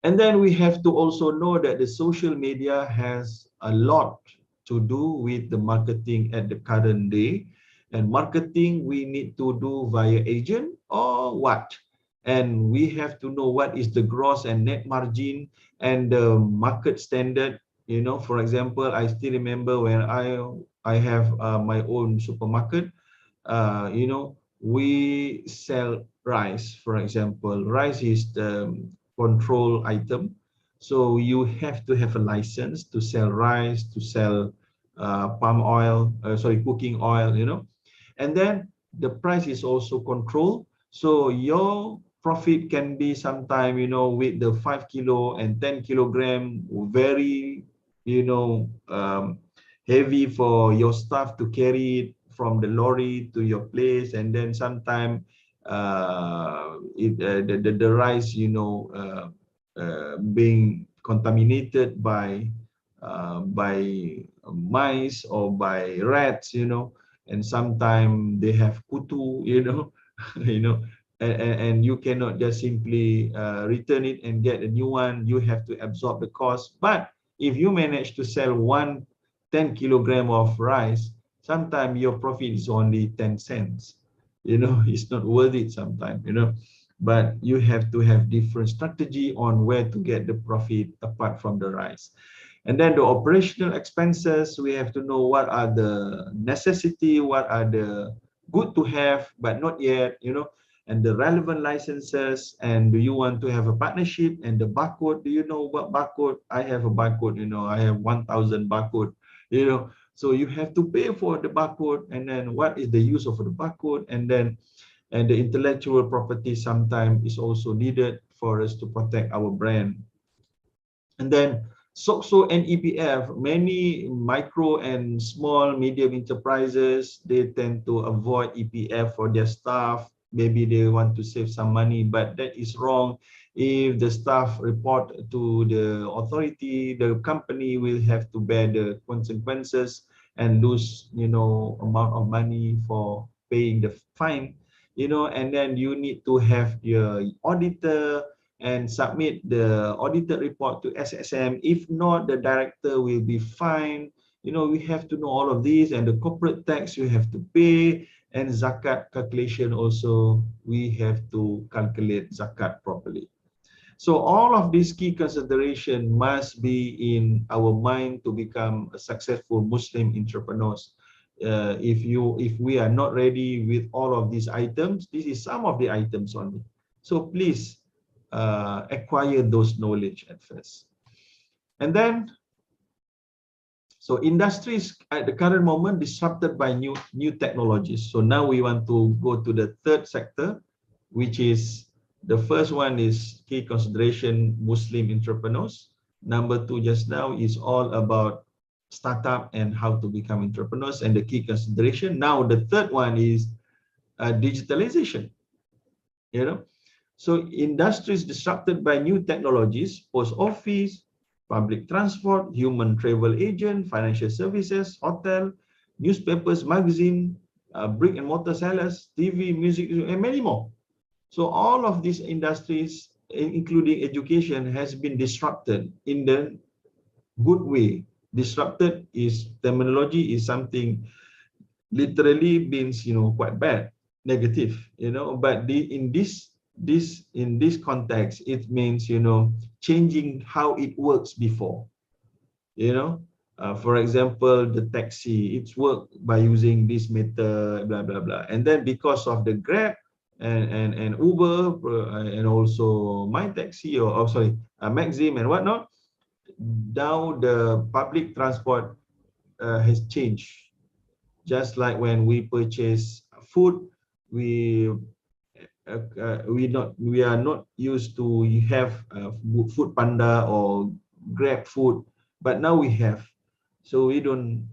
And then we have to also know that the social media has a lot to do with the marketing at the current day. And marketing we need to do via agent or what? And we have to know what is the gross and net margin and the market standard. You know, for example, I still remember when I have my own supermarket. You know, we sell rice, for example. Rice is the control item. So you have to have a license to sell rice, to sell palm oil, cooking oil, you know. And then the price is also controlled. So your profit can be sometime, you know, with the 5 kilo and 10 kilogram, very, you know, heavy for your staff to carry it from the lorry to your place. And then sometime the rice, you know, being contaminated by mice or by rats, you know. And sometimes they have kutu, you know, you know, and you cannot just simply return it and get a new one. You have to absorb the cost. But if you manage to sell 10 kilogram of rice, sometimes your profit is only 10 cents. You know, it's not worth it sometimes, you know. But you have to have different strategy on where to get the profit apart from the rice. And then the operational expenses, we have to know what are the necessity, what are the good to have, but not yet, you know, and the relevant licenses. And do you want to have a partnership? And the barcode, do you know what barcode? I have a barcode, you know, I have 1,000 barcode, you know, so you have to pay for the barcode. And then what is the use of the barcode? And then the intellectual property sometimes is also needed for us to protect our brand. And then SOCSO and EPF, many micro and small medium enterprises, they tend to avoid EPF for their staff. Maybe they want to save some money, but that is wrong. If the staff report to the authority, the company will have to bear the consequences and lose, you know, amount of money for paying the fine, you know. And then you need to have your auditor and submit the audited report to SSM. If not, the director will be fined. You know, we have to know all of these, and the corporate tax you have to pay, and zakat calculation also, we have to calculate zakat properly. So all of these key consideration must be in our mind to become a successful Muslim entrepreneurs. If we are not ready with all of these items, this is some of the items only. So please acquire those knowledge at first. And then, so industries at the current moment disrupted by new technologies. So now we want to go to the third sector, which is the first one is key consideration Muslim entrepreneurs. Number two just now is all about startup and how to become entrepreneurs and the key consideration. Now the third one is digitalization, you know. So industries disrupted by new technologies, post office, public transport, human travel agent, financial services, hotel, newspapers, magazine, brick and mortar sellers, TV, music, and many more. So all of these industries including education, has been disrupted in the good way. Disrupted is terminology, is something literally means, quite bad, negative, but in this context, it means, changing how it works before. For example, the taxi, it's worked by using this method, blah blah blah, and then because of the Grab and Uber, and also my taxi, or sorry, Maxim and whatnot, now the public transport has changed. Just like when we purchase food, we we are not used to have Food Panda or Grab food, but now we have. So we don't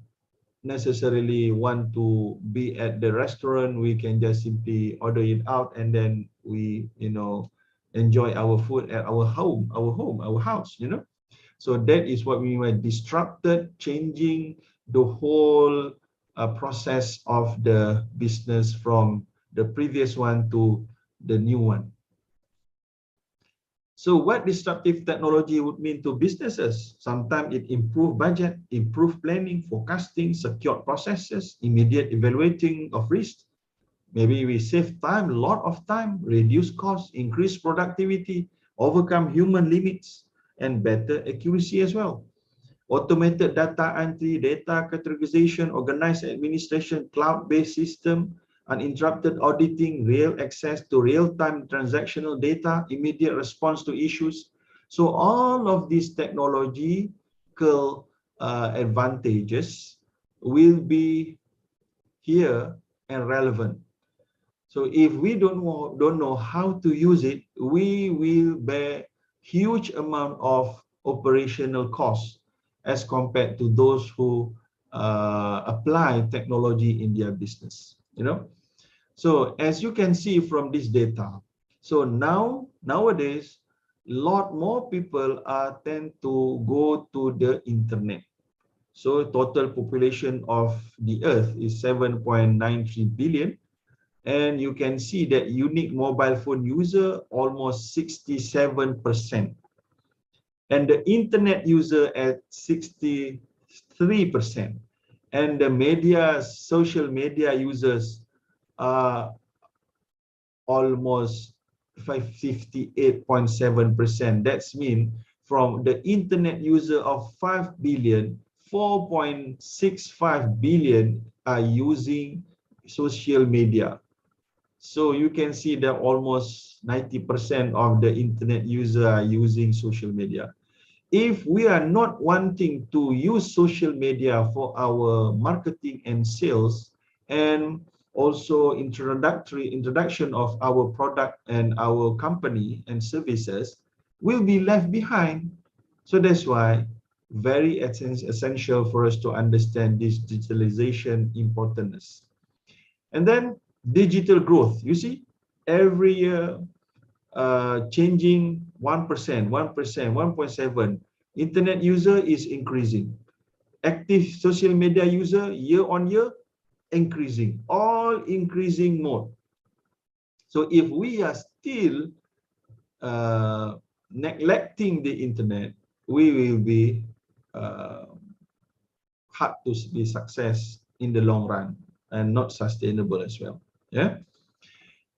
necessarily want to be at the restaurant. We can just simply order it out, and then we enjoy our food at our home, our house. So that is what we mean by disrupted, changing the whole process of the business from the previous one to the new one. So what disruptive technology would mean to businesses? Sometimes it improve budget, improve planning, forecasting, secure processes, immediate evaluating of risk. Maybe we save time, a lot of time, reduce costs, increase productivity, overcome human limits, and better accuracy as well. Automated data entry, data categorization, organized administration, cloud-based system, uninterrupted auditing, real access to real-time transactional data, immediate response to issues. So all of these technological advantages will be here and relevant. So if we don't know how to use it, we will bear huge amount of operational costs as compared to those who apply technology in their business. So as you can see from this data, so nowadays, a lot more people tend to go to the internet. So total population of the earth is 7.93 billion. And you can see that unique mobile phone user almost 67%. And the internet user at 63%. And the social media users are almost 58.7%. That's mean from the internet user of 5 billion, 4.65 billion are using social media. So you can see that almost 90% of the internet users are using social media. If we are not wanting to use social media for our marketing and sales, and also introduction of our product and our company and services, will be left behind. So that's why very essential for us to understand this digitalization importance. And then digital growth, you see, every year changing 1%, 1.7. Internet user is increasing. Active social media user year on year increasing, all increasing mode. So if we are still neglecting the internet, we will be hard to be success in the long run and not sustainable as well. Yeah.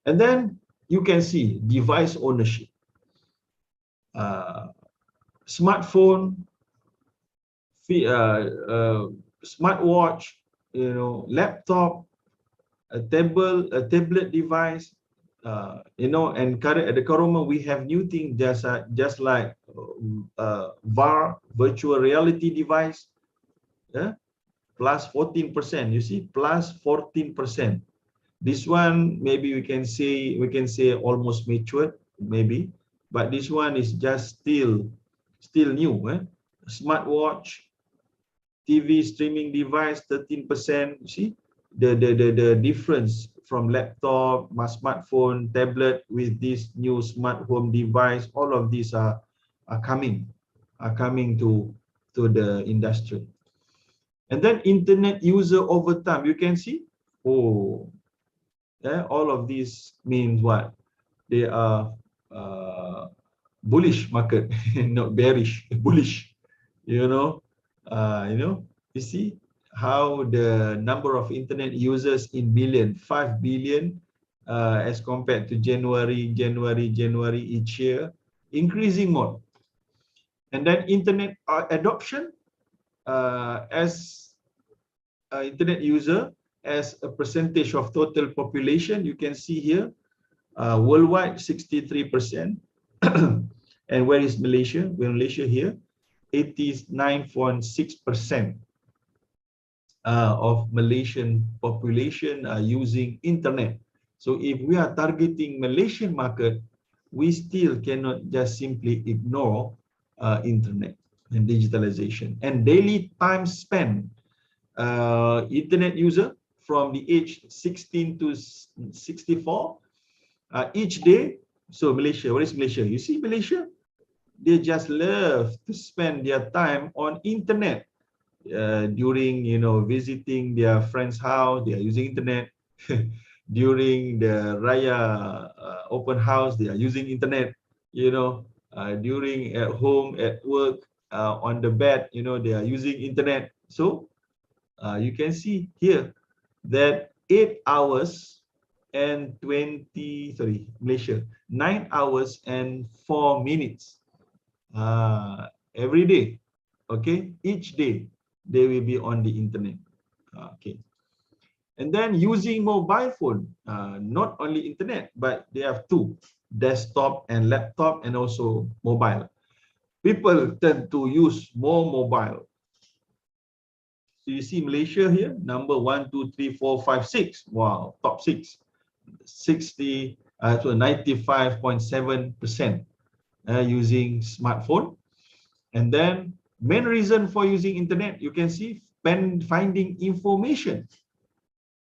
And then you can see device ownership. Smartphone, smartwatch, laptop, a tablet device, and current at the current moment we have new thing just like VAR, virtual reality device, yeah, plus 14%. You see, plus 14%. This one maybe we can say almost matured, maybe, but this one is just still new. Smartwatch, TV streaming device, 13%. You see the difference from laptop, smartphone, tablet with this new smart home device. All of these are coming to the industry. And then internet user over time, you can see, all of these means what? They are bullish market, not bearish, bullish. You know, you see how the number of internet users in billion, 5 billion, as compared to January each year, increasing more. And then internet adoption as internet user as a percentage of total population, you can see here, worldwide 63%. And where is Malaysia? Well, Malaysia here, 89.6% of Malaysian population are using internet. So if we are targeting Malaysian market, we still cannot just simply ignore internet and digitalization. And daily time spent, internet user from the age 16 to 64, each day. So Malaysia, what is Malaysia? You see Malaysia, they just love to spend their time on internet. During visiting their friend's house, they are using internet. During the Raya open house, they are using internet. During at home, at work, on the bed, they are using internet. So you can see here that 8 hours and 9 hours and 4 minutes every day. Okay, each day they will be on the internet. Okay, and then using mobile phone, not only internet, but they have two, desktop and laptop, and also mobile. People tend to use more mobile. So you see Malaysia here, number 1, 2, 3, 4, 5, 6. Wow, top 6. 95.7% using smartphone. And then main reason for using internet, you can see finding information.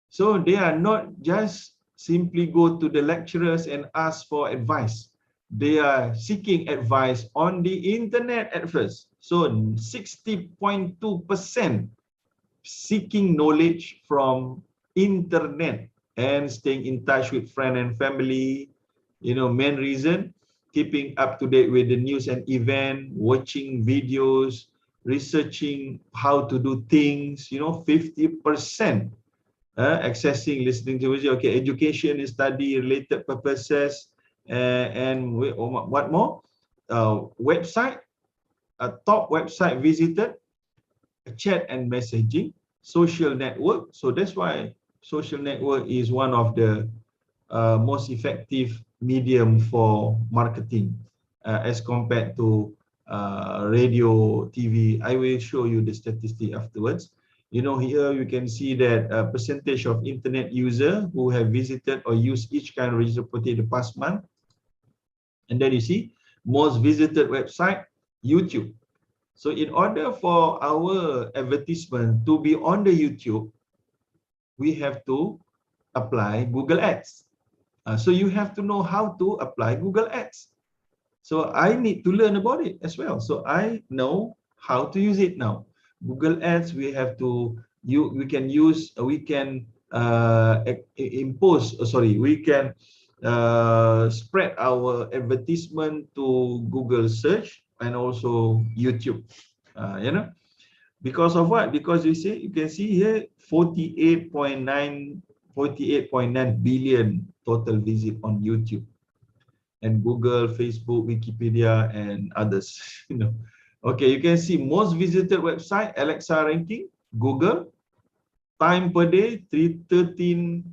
So they are not just simply go to the lecturers and ask for advice. They are seeking advice on the internet at first. So 60.2% seeking knowledge from internet and staying in touch with friends and family. Main reason, keeping up to date with the news and event, watching videos, researching how to do things. 50% accessing, listening to music. Okay, education, study related purposes, and what more? Website, top website visited, chat and messaging, social network. So that's why social network is one of the most effective medium for marketing as compared to radio, TV. I will show you the statistic afterwards. Here you can see that percentage of internet user who have visited or used each kind of register in the past month. And then you see most visited website, YouTube. So in order for our advertisement to be on the YouTube, we have to apply Google Ads. So you have to know how to apply Google Ads. So I need to learn about it as well. So I know how to use it now. Google Ads, we can spread our advertisement to Google search and also YouTube. Because of what? Because you can see here 48.9 billion total visit on YouTube and Google, Facebook, Wikipedia, and others. Okay, you can see most visited website, Alexa ranking, Google, time per day 313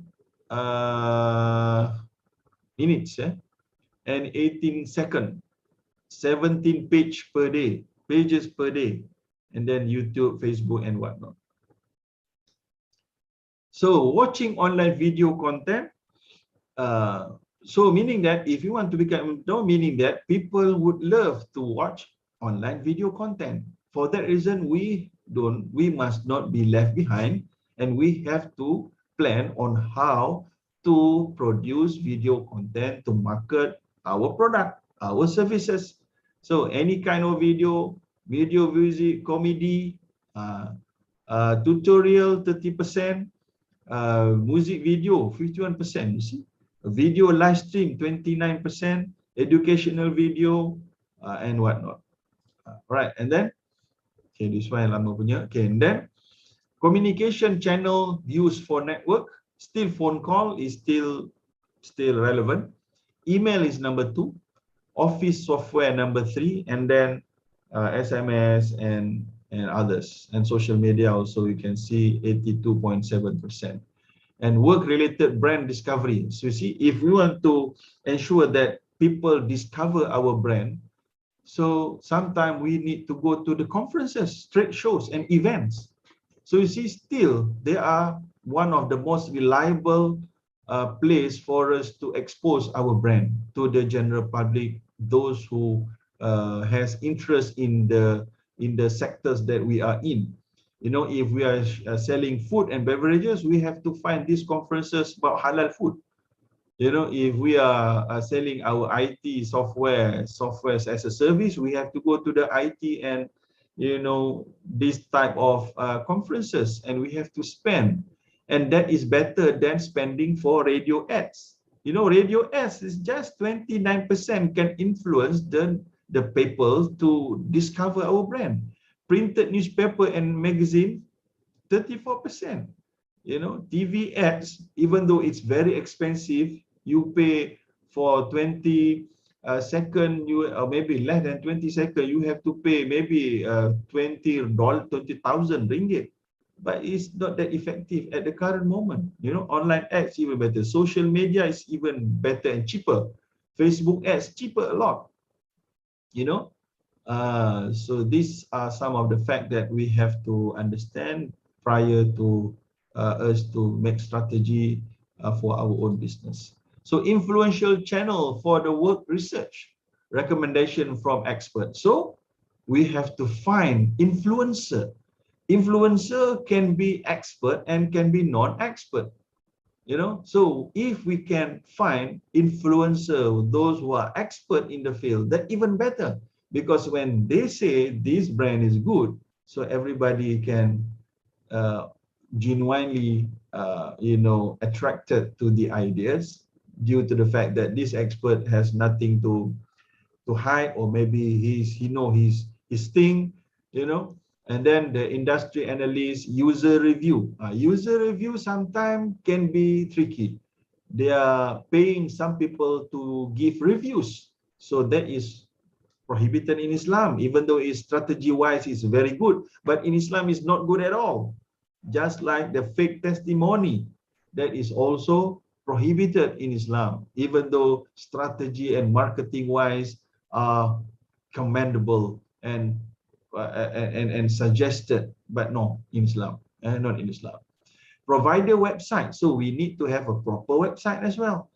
minutes and 18 seconds, 17 pages per day, and then YouTube, Facebook, and whatnot. So watching online video content, so meaning that if you want to become, meaning that people would love to watch online video content. For that reason, we must not be left behind, and we have to plan on how to produce video content to market our product, our services. So any kind of video, music, comedy, tutorial 30%, music video 51%. You see, video live stream 29%, educational video and whatnot. Right, and then okay, this one lama punya. Okay, and then communication channel used for network, still phone call is still relevant. Email is number 2, office software number 3, and then SMS and others, and social media also you can see 82.7%. And work-related brand discovery. So you see, if we want to ensure that people discover our brand, so sometimes we need to go to the conferences, trade shows, and events. So you see, still they are one of the most reliable place for us to expose our brand to the general public, those who has interest in the sectors that we are in. You know, if we are selling food and beverages, we have to find these conferences about halal food. You know, if we are selling our IT softwares as a service, we have to go to the IT and, you know, this type of conferences, and we have to spend. And that is better than spending for radio ads. You know, radio ads is just 29% can influence the people to discover our brand. Printed newspaper and magazine, 34%. You know, TV ads, even though it's very expensive, you pay for 20 second, or maybe less than 20 seconds, you have to pay maybe $20, 20,000 ringgit. But it's not that effective at the current moment. You know, online ads even better. Social media is even better and cheaper. Facebook ads cheaper a lot. You know, so these are some of the facts that we have to understand prior to us to make strategy for our own business. So influential channel for the work research, recommendation from experts. So we have to find influencer. Influencer can be expert and can be non-expert. You know, so if we can find influencer, those who are expert in the field, that even better. Because when they say this brand is good, so everybody can genuinely, you know, attracted to the ideas due to the fact that this expert has nothing to hide, or maybe he know his thing, you know. And then the industry analyst, user review. User review sometimes can be tricky. They are paying some people to give reviews, so that is prohibited in Islam, even though it's strategy-wise is very good, but in Islam is not good at all. Just like the fake testimony, that is also prohibited in Islam, even though strategy and marketing-wise are commendable and suggested, but no, in Islam, not in Islam. Provider website, so we need to have a proper website as well.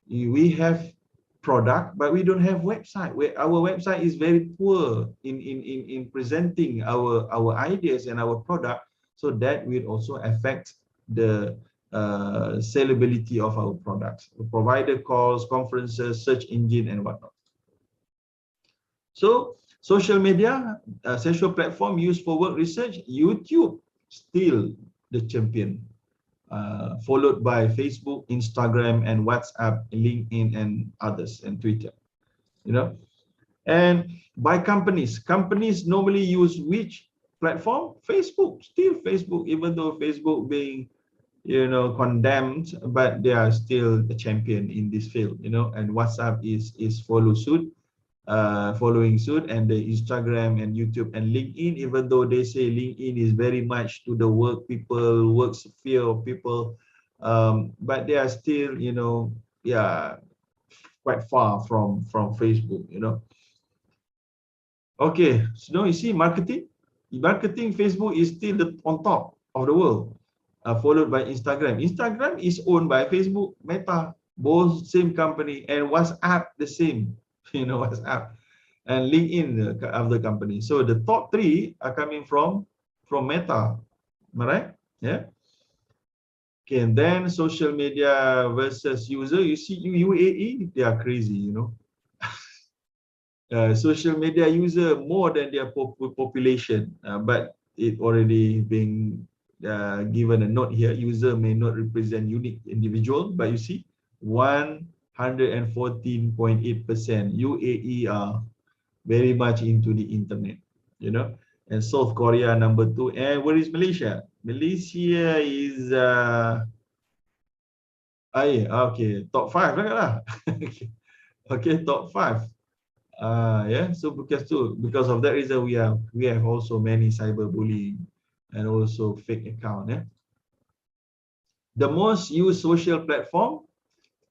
We have product, but we don't have website. Our website is very poor in presenting our ideas and our product, so that will also affect the sellability of our products. Provider calls, conferences, search engine, and whatnot. So social media, social platform used for work research, YouTube still the champion, followed by Facebook, Instagram, and WhatsApp, LinkedIn, and others, and Twitter. You know, and by companies normally use which platform? Facebook, still Facebook, even though Facebook being, you know, condemned, but they are still the champion in this field. You know, and WhatsApp is following suit, and the Instagram and YouTube and LinkedIn, even though they say LinkedIn is very much to the work sphere of people, but they are still, you know, yeah, quite far from Facebook, you know. Okay, so now you see marketing, Facebook is still on top of the world, followed by Instagram. Instagram is owned by Facebook, Meta, both same company, and WhatsApp the same. You know, WhatsApp and LinkedIn of the company. So the top 3 are coming from Meta. Am I right? Yeah. Okay, and then social media versus user. You see, UAE, they are crazy, you know. Social media user more than their population, but it already being given a note here. User may not represent unique individual, but you see, 114.8%. UAE are very much into the internet, you know. And South Korea number 2. And where is Malaysia? Malaysia is okay, top 5 lah. Okay, top 5. Yeah, so because of that reason we have also many cyberbullying and also fake account. Yeah, the most used social platform,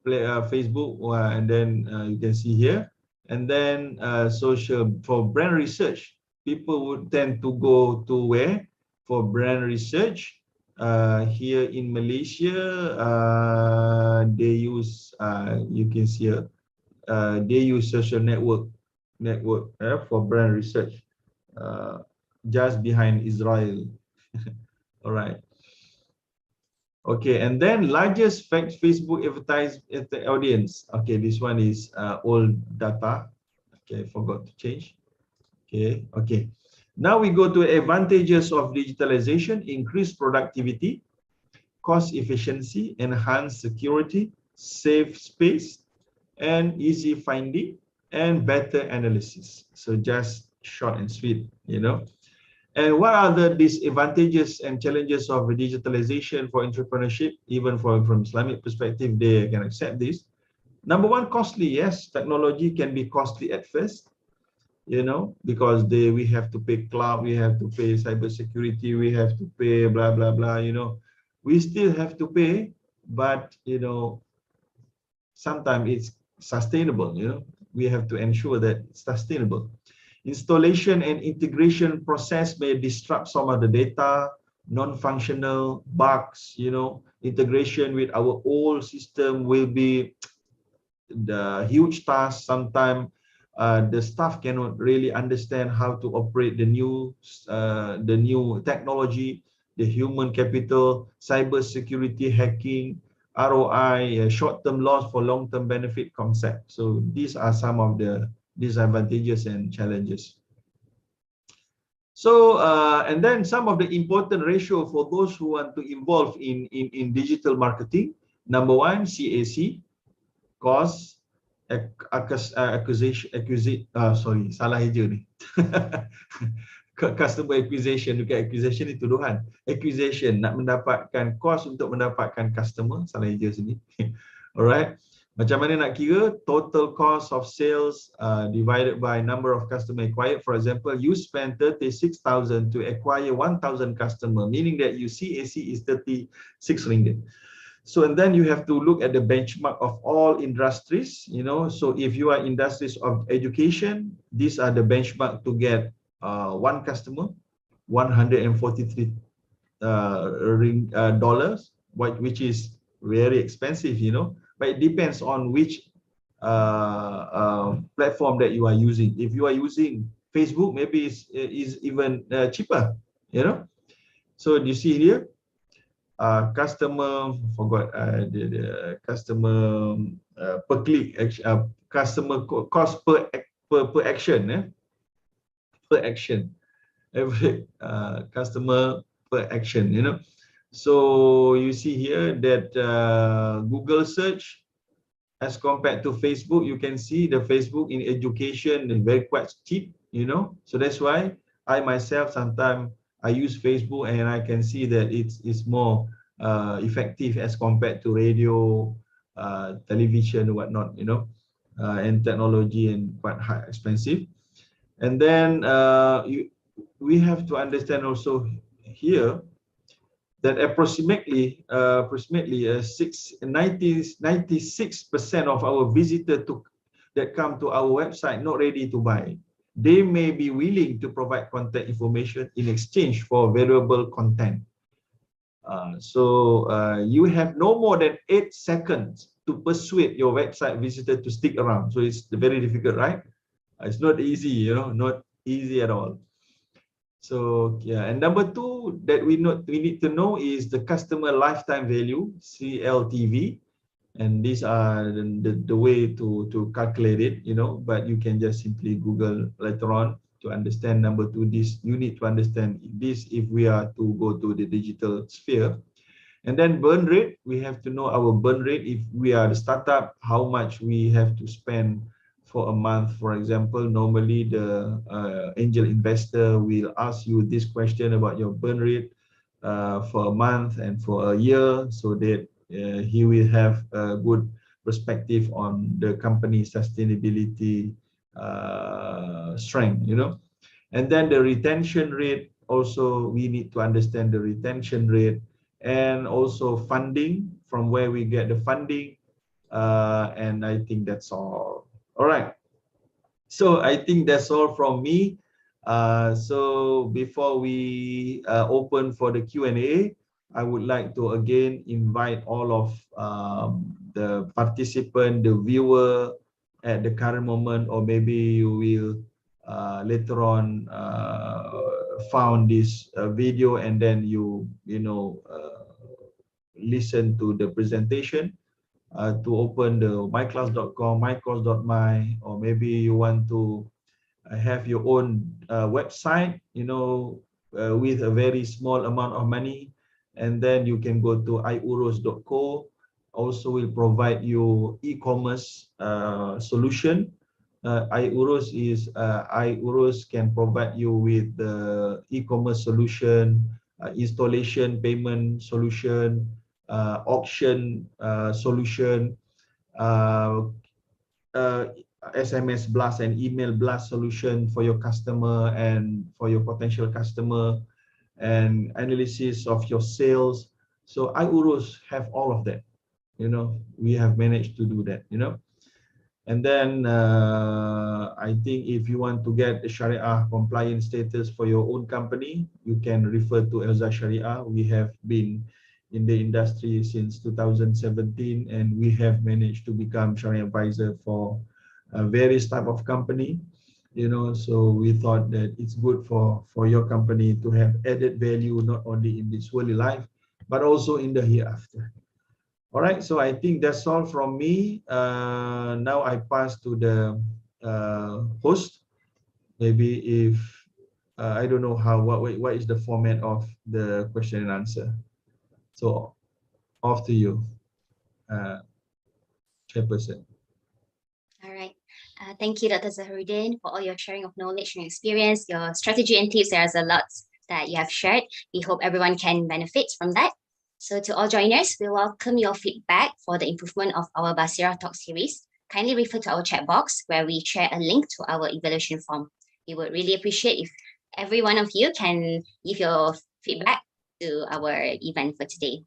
Facebook, and then you can see here, and then social for brand research. People would tend to go to where for brand research. Here in Malaysia, they use you can see here, they use social network for brand research, just behind Israel. All right. Okay, and then largest Facebook audience. Okay, this one is old data. Okay, forgot to change. Okay. Now we go to advantages of digitalization: increased productivity, cost efficiency, enhanced security, save space, and easy finding, and better analysis. So just short and sweet, you know. And what are the disadvantages and challenges of digitalization for entrepreneurship? Even from Islamic perspective, they can accept this. Number one, costly. Yes, technology can be costly at first, you know, because we have to pay cloud, we have to pay cybersecurity, we have to pay blah blah blah. You know, we still have to pay, but you know, sometimes it's sustainable. You know, we have to ensure that it's sustainable. Installation and integration process may disrupt some of the data, non-functional bugs, you know. Integration with our old system will be the huge task. Sometimes the staff cannot really understand how to operate the new technology, the human capital, cyber security, hacking, ROI, short-term loss for long-term benefit concept. So these are some of the disadvantages and challenges. So and then some of the important ratio for those who want to involve in digital marketing. Number one, CAC, cost acquisition, salah hijau ni. Customer acquisition, bukan acquisition itu tuduhan. Acquisition, nak mendapatkan cost untuk mendapatkan customer, salah hijau sini. Alright. Macam mana nak kira total cost of sales divided by number of customer acquired. For example, you spend 36,000 to acquire 1,000 customer, meaning that your CAC is 36 ringgit. So and then you have to look at the benchmark of all industries, you know. So if you are industries of education, these are the benchmark to get one customer, $143 dollars, which is very expensive, you know. But it depends on which platform that you are using. If you are using Facebook, maybe is even cheaper, you know. So you see here, customer, forgot the customer per click, customer cost per action, per action, every customer per action, you know. So you see here that Google search as compared to Facebook, you can see the Facebook in education is very quite cheap, you know. So that's why I myself sometimes I use Facebook and I can see that it's more effective as compared to radio, television, whatnot, you know, and technology and quite high expensive. And then we have to understand also here that approximately 96% of our visitors that come to our website not ready to buy. They may be willing to provide contact information in exchange for valuable content. So you have no more than 8 seconds to persuade your website visitor to stick around. So it's very difficult, right? It's not easy, you know, not easy at all. So yeah, and number 2 that we need to know is the customer lifetime value, CLTV, and these are the way to calculate it, you know. But you can just simply Google later on to understand. Number 2, this you need to understand this if we are to go to the digital sphere. And then burn rate, we have to know our burn rate. If we are the startup, how much we have to spend for a month, for example, normally the angel investor will ask you this question about your burn rate for a month and for a year, so that he will have a good perspective on the company's sustainability strength, you know. And then the retention rate, also we need to understand the retention rate, and also funding, from where we get the funding. And I think that's all. All right. So I think that's all from me. So before we open for the Q&A, I would like to again invite all of the participant, the viewer at the current moment, or maybe you will later on found this video and then you listen to the presentation. To open the myclass.com, mycourse.my, or maybe you want to have your own website, with a very small amount of money, and then you can go to iurus.co. Also will provide you e-commerce solution. iurus can provide you with the e-commerce solution, installation, payment solution, auction solution, SMS blast and email blast solution for your customer and for your potential customer, and analysis of your sales. So iUrus have all of that. We have managed to do that. And then I think if you want to get the Sharia compliant status for your own company, you can refer to Elza Sharia. We have been in the industry since 2017, and we have managed to become Sharia advisor for various type of company. So we thought that it's good for your company to have added value, not only in this worldly life, but also in the hereafter. All right, so I think that's all from me. Now I pass to the host. Maybe if I don't know what is the format of the question and answer. So off to you, Chairperson. All right. Thank you, Dr. Zaharuddin, for all your sharing of knowledge and experience, your strategy and tips. There's a lot that you have shared. We hope everyone can benefit from that. So to all joiners, we welcome your feedback for the improvement of our Baseerah Talk Series. Kindly refer to our chat box where we share a link to our evaluation form. We would really appreciate if every one of you can give your feedback to our event for today.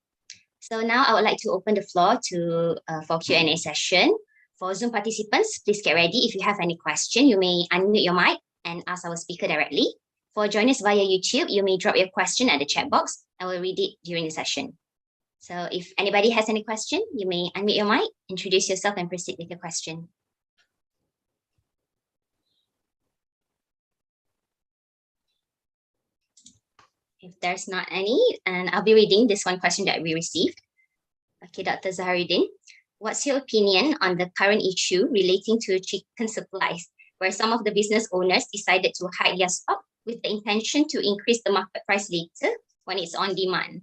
So now I would like to open the floor to for Q&A session. For Zoom participants, please get ready. If you have any question, you may unmute your mic and ask our speaker directly. For joiners via YouTube, you may drop your question at the chat box. I will read it during the session. So if anybody has any question, you may unmute your mic, introduce yourself, and proceed with your question. If there's not any, and I'll be reading this one question that we received. Okay, Dr. Zaharuddin, what's your opinion on the current issue relating to chicken supplies, where some of the business owners decided to hide their stock with the intention to increase the market price later when it's on demand?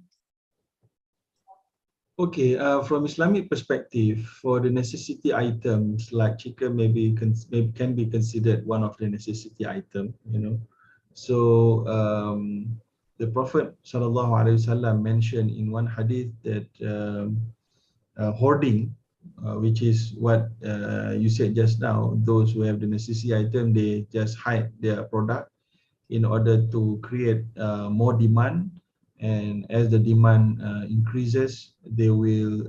Okay, from Islamic perspective, for the necessity items like chicken, maybe can be considered one of the necessity item. So the Prophet ﷺ mentioned in one hadith that hoarding, which is what you said just now, those who have the necessity item, they just hide their product in order to create more demand. And as the demand increases, they will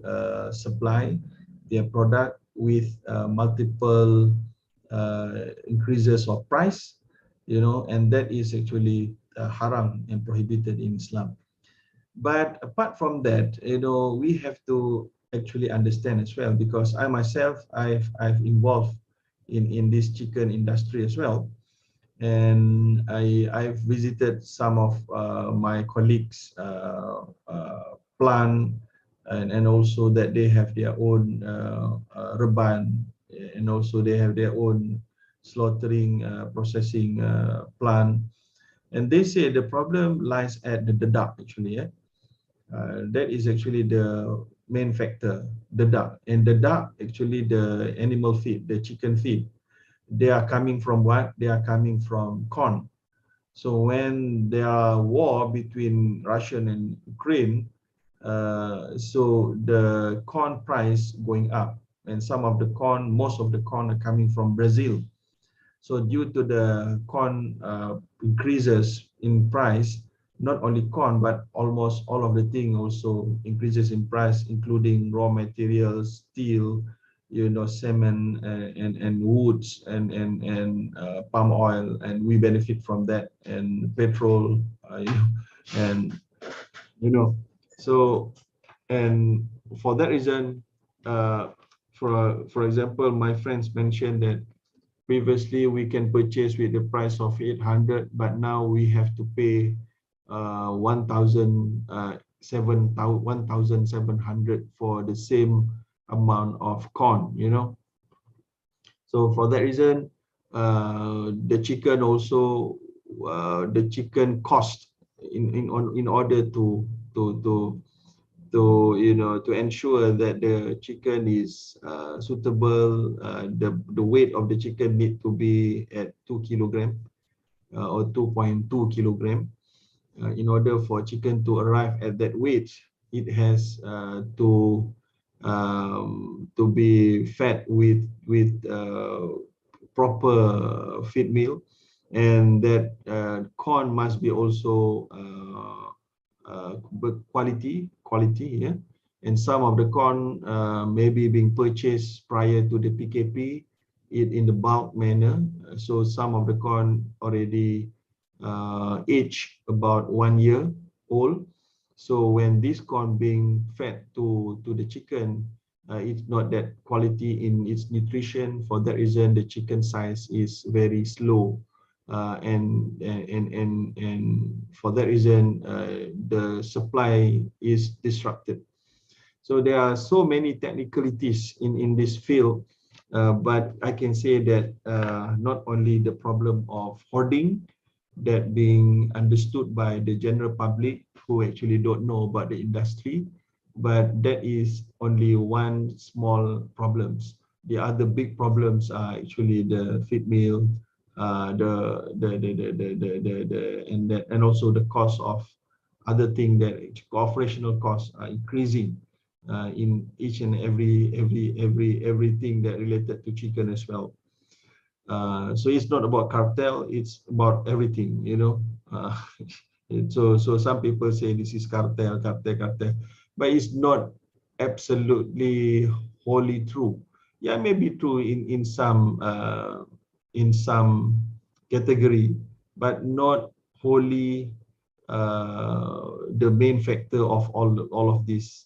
supply their product with multiple increases of price, and that is actually haram and prohibited in Islam. But apart from that, we have to actually understand as well, because I myself, I've involved in this chicken industry as well. And I've visited some of my colleagues' plant, and also that they have their own reban, and also they have their own slaughtering processing plant. And they say the problem lies at the dedak actually. That is actually the main factor, the dedak. And the dedak actually the animal feed, the chicken feed. they are coming from what? They are coming from corn. So when there are war between Russia and Ukraine, so the corn price going up, and some of the corn, most of the corn are coming from Brazil. So due to the corn increases in price, not only corn, but almost all of the thing also increases in price, including raw materials, steel, cement, and woods, and palm oil, and we benefit from that, and petrol, and so, and for that reason, for example, my friends mentioned that previously we can purchase with the price of 800, but now we have to pay 1,700 for the same amount of corn, So for that reason, the chicken also, the chicken cost in order to to ensure that the chicken is suitable, the weight of the chicken need to be at 2 kilogram or 2.2 kilogram. In order for chicken to arrive at that weight, it has to be fed with proper feed meal, and that corn must be also quality, yeah. And some of the corn maybe being purchased prior to the PKP in the bulk manner. So some of the corn already aged about 1 year old. So when this corn being fed to the chicken, it's not that quality in its nutrition. For that reason, the chicken size is very slow. And for that reason, the supply is disrupted. So there are so many technicalities in this field, but I can say that not only the problem of hoarding that being understood by the general public who actually don't know about the industry, but that is only one small problems. The other big problems are actually the feed meal, and also the cost of other thing, that operational costs are increasing in each and everything that related to chicken as well. So it's not about cartel, it's about everything, so some people say this is cartel, but it's not absolutely wholly true. Yeah, maybe true in some category, but not wholly the main factor of all of this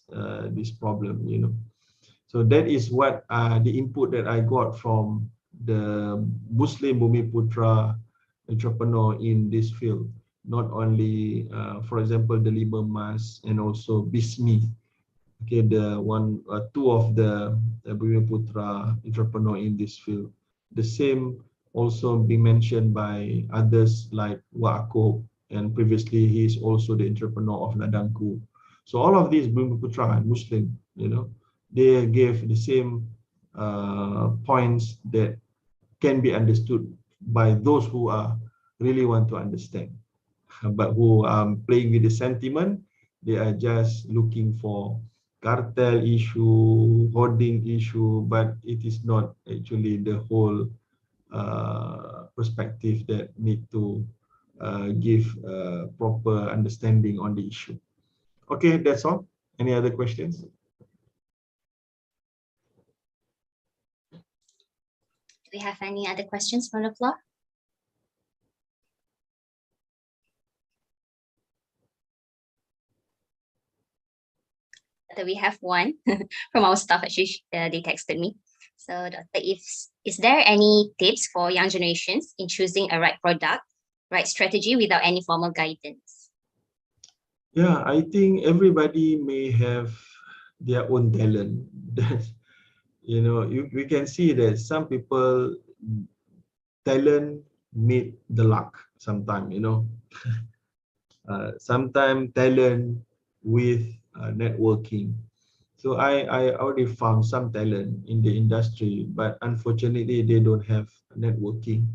problem, So that is what the input that I got from the Muslim Bumiputra entrepreneur in this field. Not only, for example, the Lima Mas and also Bismi. Okay, two of the Bumiputra entrepreneur in this field. The same also be mentioned by others like Wa'ako, and previously he is also the entrepreneur of Ladangku. So all of these Bumiputra are Muslim, they gave the same points that can be understood by those who are really want to understand, but who are playing with the sentiment. They are just looking for cartel issue, hoarding issue, but it is not actually the whole perspective that need to give proper understanding on the issue. Okay, that's all. Any other questions? Do we have any other questions from the floor? We have one from our staff. Actually, they texted me. So, Doctor, is there any tips for young generations in choosing a right product, right strategy without any formal guidance? Yeah, I think everybody may have their own talent. That we can see that some people talent meet the luck sometimes. Sometimes talent with networking. So I already found some talent in the industry, but unfortunately they don't have networking.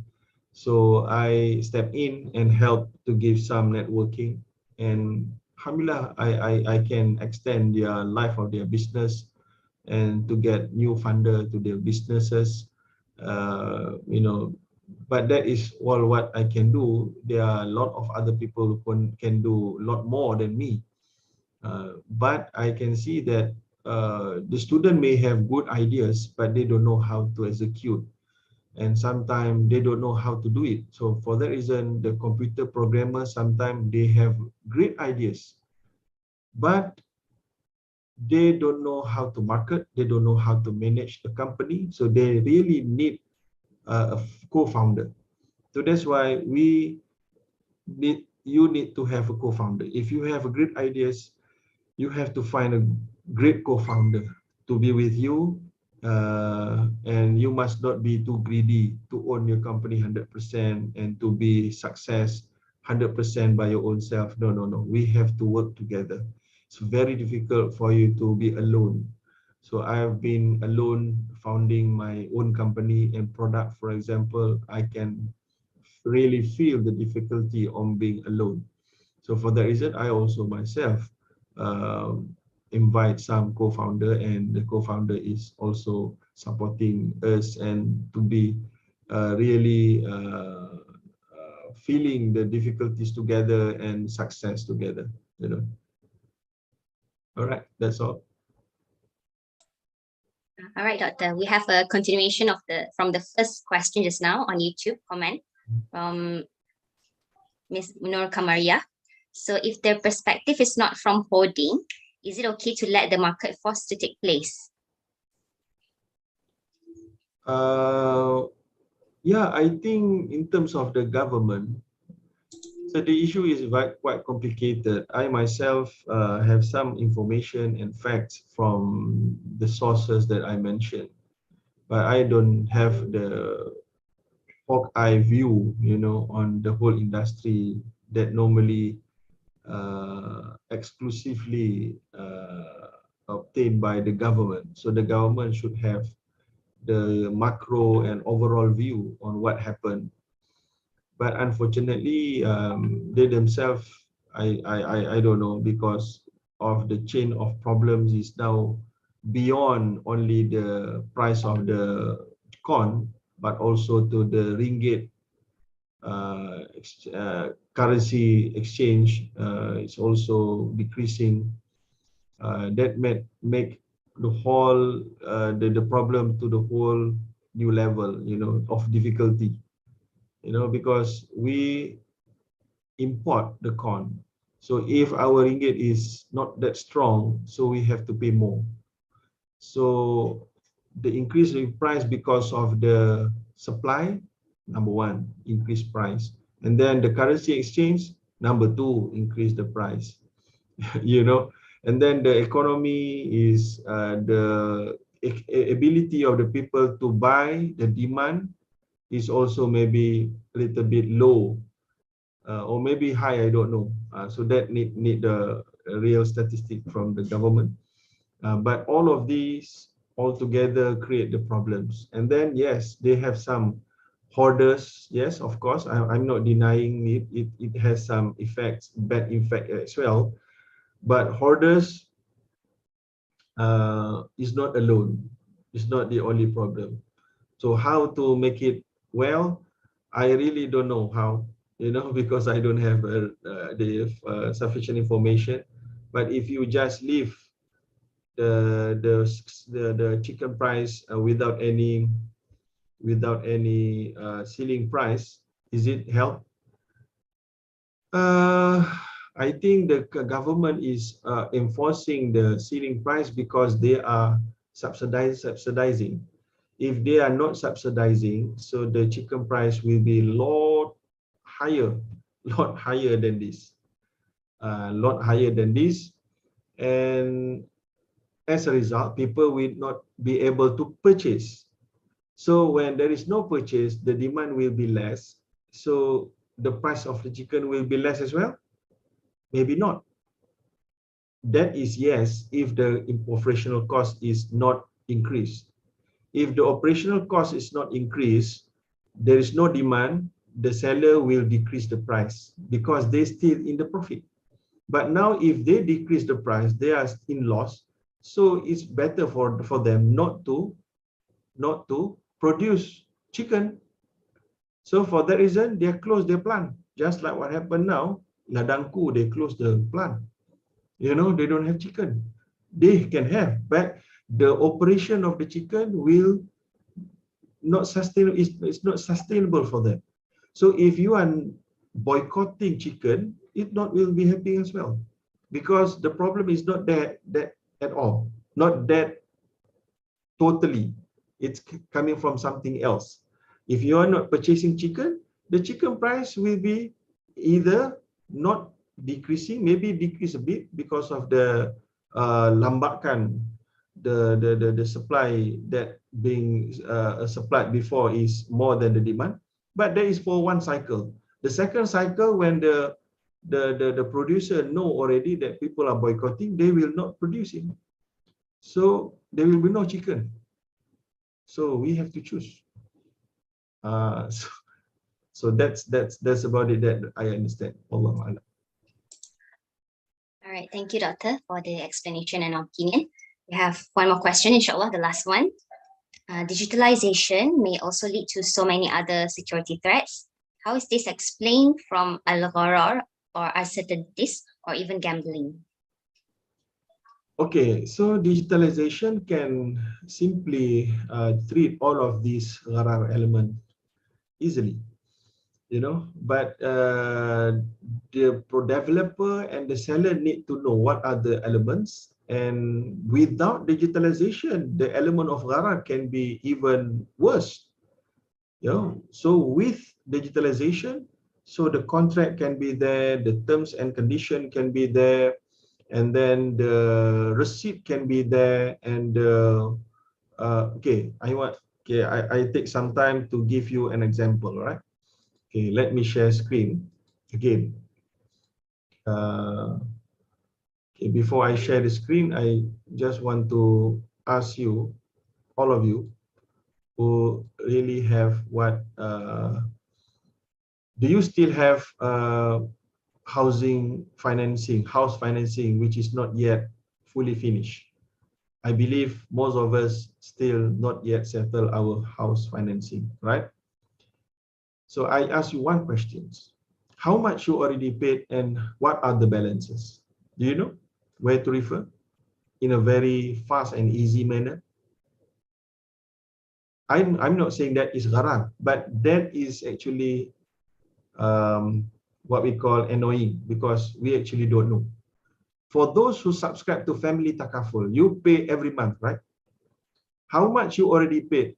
So I step in and help to give some networking, and alhamdulillah, I can extend their life of their business and to get new funder to their businesses. You know, but that is all what I can do. There are a lot of other people who can do a lot more than me. But I can see that the student may have good ideas, but they don't know how to execute. And sometimes they don't know how to do it. So for that reason, the computer programmers, sometimes they have great ideas, but they don't know how to market, they don't know how to manage the company. So they really need a co-founder. So that's why you need to have a co-founder. If you have great ideas, you have to find a great co-founder to be with you, and you must not be too greedy to own your company 100% and to be success 100% by your own self. No, no, no. We have to work together. It's very difficult for you to be alone. So I've been alone founding my own company and product, for example. I can really feel the difficulty on being alone. So for that reason, I also myself invite some co-founder, and the co-founder is also supporting us and to be really feeling the difficulties together and success together. You know. All right, that's all. All right, Doctor. We have a continuation of from the first question just now on YouTube comment from Ms. Nur Kamaria. So if their perspective is not from hoarding, is it okay to let the market force to take place? Yeah, I think in terms of the government, so the issue is quite complicated. I myself have some information and facts from the sources that I mentioned, but I don't have the hawk eye view, you know, on the whole industry that normally exclusively obtained by the government. So the government should have the macro and overall view on what happened. But unfortunately, they themselves, I don't know, because of the chain of problems is now beyond only the price of the corn, but also to the ringgit currency exchange is also decreasing. That make the whole the problem to the whole new level, you know, of difficulty. You know, because we import the corn. So if our ringgit is not that strong, so we have to pay more. So the increase in price because of the supply, number one, increase price. And then the currency exchange, number two, increase the price. You know, and then the economy is the ability of the people to buy, the demand is also maybe a little bit low, or maybe high, I don't know. So that need the real statistic from the government. But all of these altogether create the problems. And then, yes, they have some hoarders. Yes, of course, I'm not denying it. It has some effects, bad effect as well. But hoarders is not alone. It's not the only problem. So how to make it well? I really don't know how, you know, because I don't have the sufficient information. But if you just leave the chicken price without any ceiling price, is it help? I think the government is enforcing the ceiling price because they are subsidizing. If they are not subsidizing, so the chicken price will be lot higher than this, lot higher than this, and as a result, people will not be able to purchase. So when there is no purchase, the demand will be less. So the price of the chicken will be less as well. Maybe not. That is yes, if the operational cost is not increased. If the operational cost is not increased, there is no demand, the seller will decrease the price because they still in the profit. But now if they decrease the price, they are in loss. So it's better for them not to produce chicken. So for that reason, they close their plant. Just like what happened now, Ladangku, they close the plant. You know, they don't have chicken. They can have, but the operation of the chicken will not sustain. It's not sustainable for them. So if you are boycotting chicken, it not will be happening as well, because the problem is not that at all, not that totally. It's coming from something else. If you are not purchasing chicken, the chicken price will be either not decreasing, maybe decrease a bit because of the lambakan, the supply that being supplied before is more than the demand. But that is for one cycle. The second cycle, when the producer know already that people are boycotting, they will not produce it. So there will be no chicken. So we have to choose. So that's about it that I understand. Allah Allah. All right, thank you, Doctor, for the explanation and opinion. We have one more question, inshallah, the last one. Digitalization may also lead to so many other security threats. How is this explained from al-gharar or uncertainties or even gambling? Okay, so digitalization can simply treat all of these gharar element easily, you know, but the developer and the seller need to know what are the elements, and without digitalization, the element of gharar can be even worse. You know, so with digitalization, so the contract can be there, the terms and condition can be there, and then the receipt can be there, and okay, I take some time to give you an example, right? Okay, let me share screen again. Okay, before I share the screen, I just want to ask you, all of you, who really have what, do you still have house financing, which is not yet fully finished? I believe most of us still not yet settle our house financing, right? So I ask you one question. How much you already paid and what are the balances? Do you know where to refer in a very fast and easy manner? I'm not saying that is gharar, but that is actually what we call annoying, because we actually don't know. For those who subscribe to Family Takaful, you pay every month, right? How much you already paid?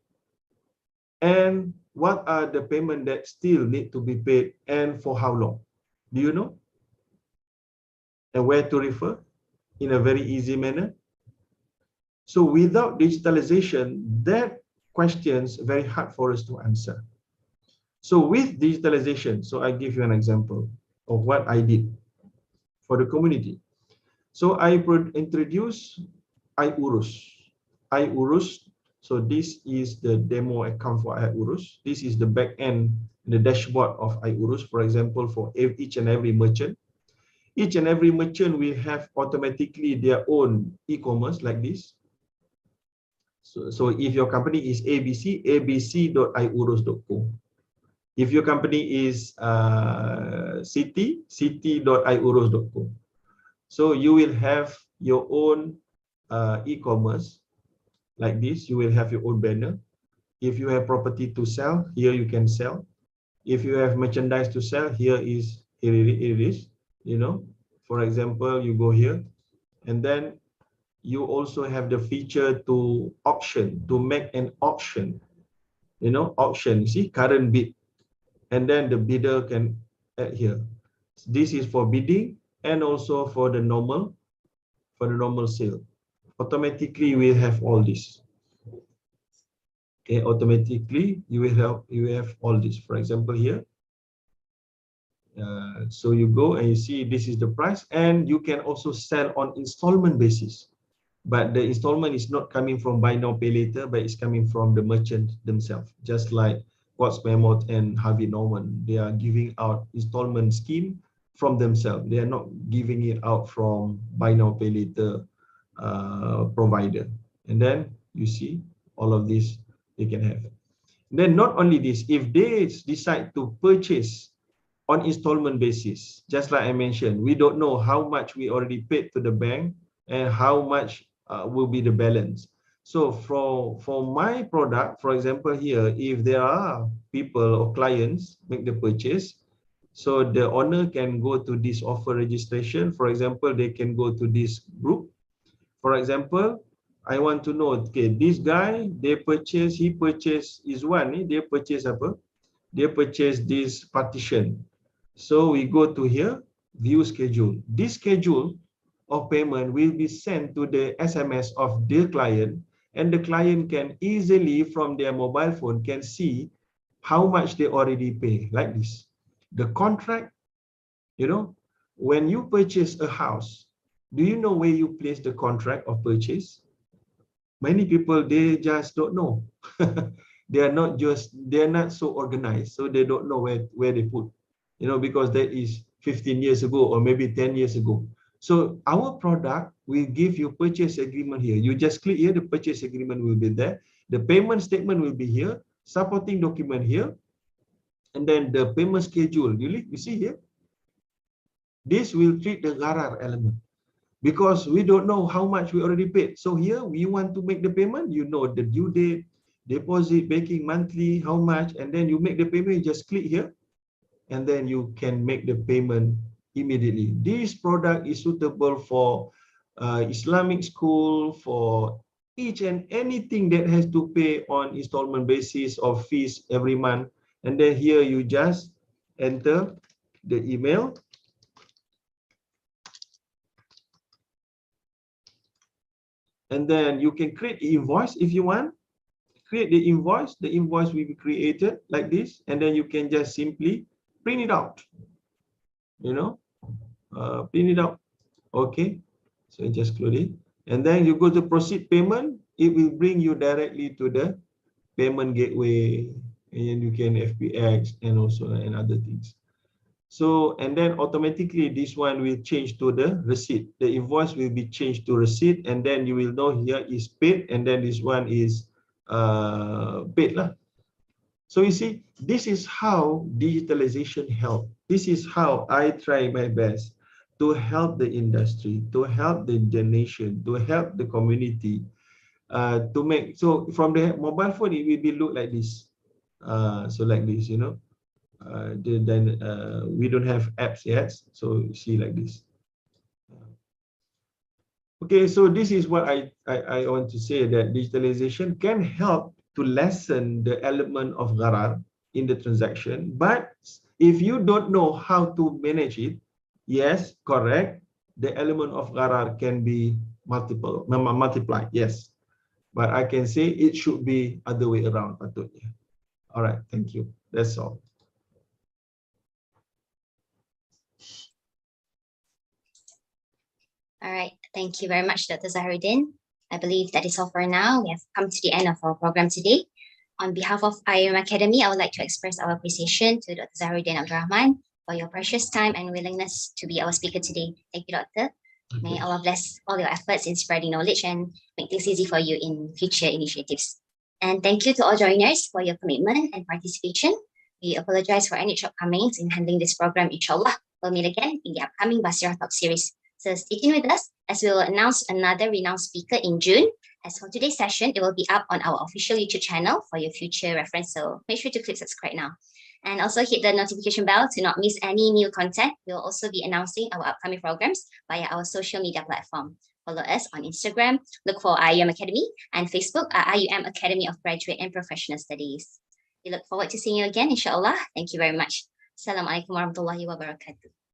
And what are the payment that still need to be paid, and for how long? Do you know? And where to refer in a very easy manner? So without digitalization, that question's very hard for us to answer. So with digitalization, so I give you an example of what I did for the community. So I introduce IIURUS. So this is the demo account for IIURUS. This is the back end, the dashboard of IIURUS. For example, for each and every merchant. Each and every merchant will have automatically their own e-commerce like this. So if your company is ABC, abc.iurus.co. If your company is City, city.iurus.co. So you will have your own e-commerce like this. You will have your own banner. If you have property to sell, here you can sell. If you have merchandise to sell, here it is. You know, for example, you go here, and then you also have the feature to auction, to make an auction. You know, auction. See, current bid, and then the bidder can add here. This is for bidding and also for the normal sale. Automatically we have all this. Okay, automatically you have all this. For example, here So you go and you see this is the price, and you can also sell on installment basis. But the installment is not coming from buy now pay later, but it's coming from the merchant themselves. Just like Quartz Mammoth and Harvey Norman, they are giving out installment scheme from themselves. They are not giving it out from buy now pay later provider. And then you see all of this they can have. Then not only this, if they decide to purchase on installment basis, just like I mentioned, we don't know how much we already paid to the bank and how much will be the balance. So for my product, for example here, if there are people or clients make the purchase, so the owner can go to this offer registration. For example, they can go to this group. For example, I want to know, okay, this guy, he purchased Izwan, dia purchase apa? Dia purchase this partition. So we go to here, view schedule. This schedule of payment will be sent to the SMS of the client, and the client can easily from their mobile phone can see how much they already pay, like this. The contract, you know, when you purchase a house, do you know where you place the contract of purchase? Many people, they just don't know. They are not so organized, so they don't know where they put, you know, because that is 15 years ago or maybe 10 years ago. So our product will give you purchase agreement here. You just click here, the purchase agreement will be there. The payment statement will be here, supporting document here, and then the payment schedule. You see here, this will treat the gharar element, because we don't know how much we already paid. So here we want to make the payment, you know, the due date, deposit, making monthly, how much, and then you make the payment. You just click here, and then you can make the payment immediately. This product is suitable for Islamic school, for each and anything that has to pay on installment basis of fees every month. And then here you just enter the email. And then you can create the invoice if you want. Create the invoice. The invoice will be created like this, and then you can just simply print it out. You know, print it out. Okay, so just close it, and then you go to proceed payment. It will bring you directly to the payment gateway, and you can FPX and also and other things. So, and then automatically this one will change to the receipt. The invoice will be changed to receipt, and then you will know here is paid, and then this one is paid lah. So you see, this is how digitalization help. This is how I try my best to help the industry, to help the nation, to help the community, to make, so from the mobile phone, it will be look like this. So like this, you know. Then we don't have apps yet, so you see like this. Okay, so this is what I want to say, that digitalization can help to lessen the element of gharar in the transaction. But if you don't know how to manage it, yes, correct, the element of gharar can be multiplied, yes. But I can say it should be other way around. All right, thank you. That's all. All right. Thank you very much, Dr. Zaharuddin. I believe that is all for now. We have come to the end of our program today. On behalf of IIUM Academy, I would like to express our appreciation to Dr. Zaharuddin Abdul Rahman for your precious time and willingness to be our speaker today. Thank you, Doctor. May Allah bless all your efforts in spreading knowledge and make things easy for you in future initiatives. And thank you to all joiners for your commitment and participation. We apologize for any shortcomings in handling this program. Inshallah, we'll meet again in the upcoming Baseerah Talk Series. So stay tuned with us as we will announce another renowned speaker in June. As for today's session, it will be up on our official YouTube channel for your future reference. So make sure to click subscribe now. And also hit the notification bell to not miss any new content. We'll also be announcing our upcoming programs via our social media platform. Follow us on Instagram, look for IIUM Academy, and Facebook at IIUM Academy of Graduate and Professional Studies. We look forward to seeing you again, inshallah. Thank you very much. Assalamualaikum warahmatullahi wabarakatuh.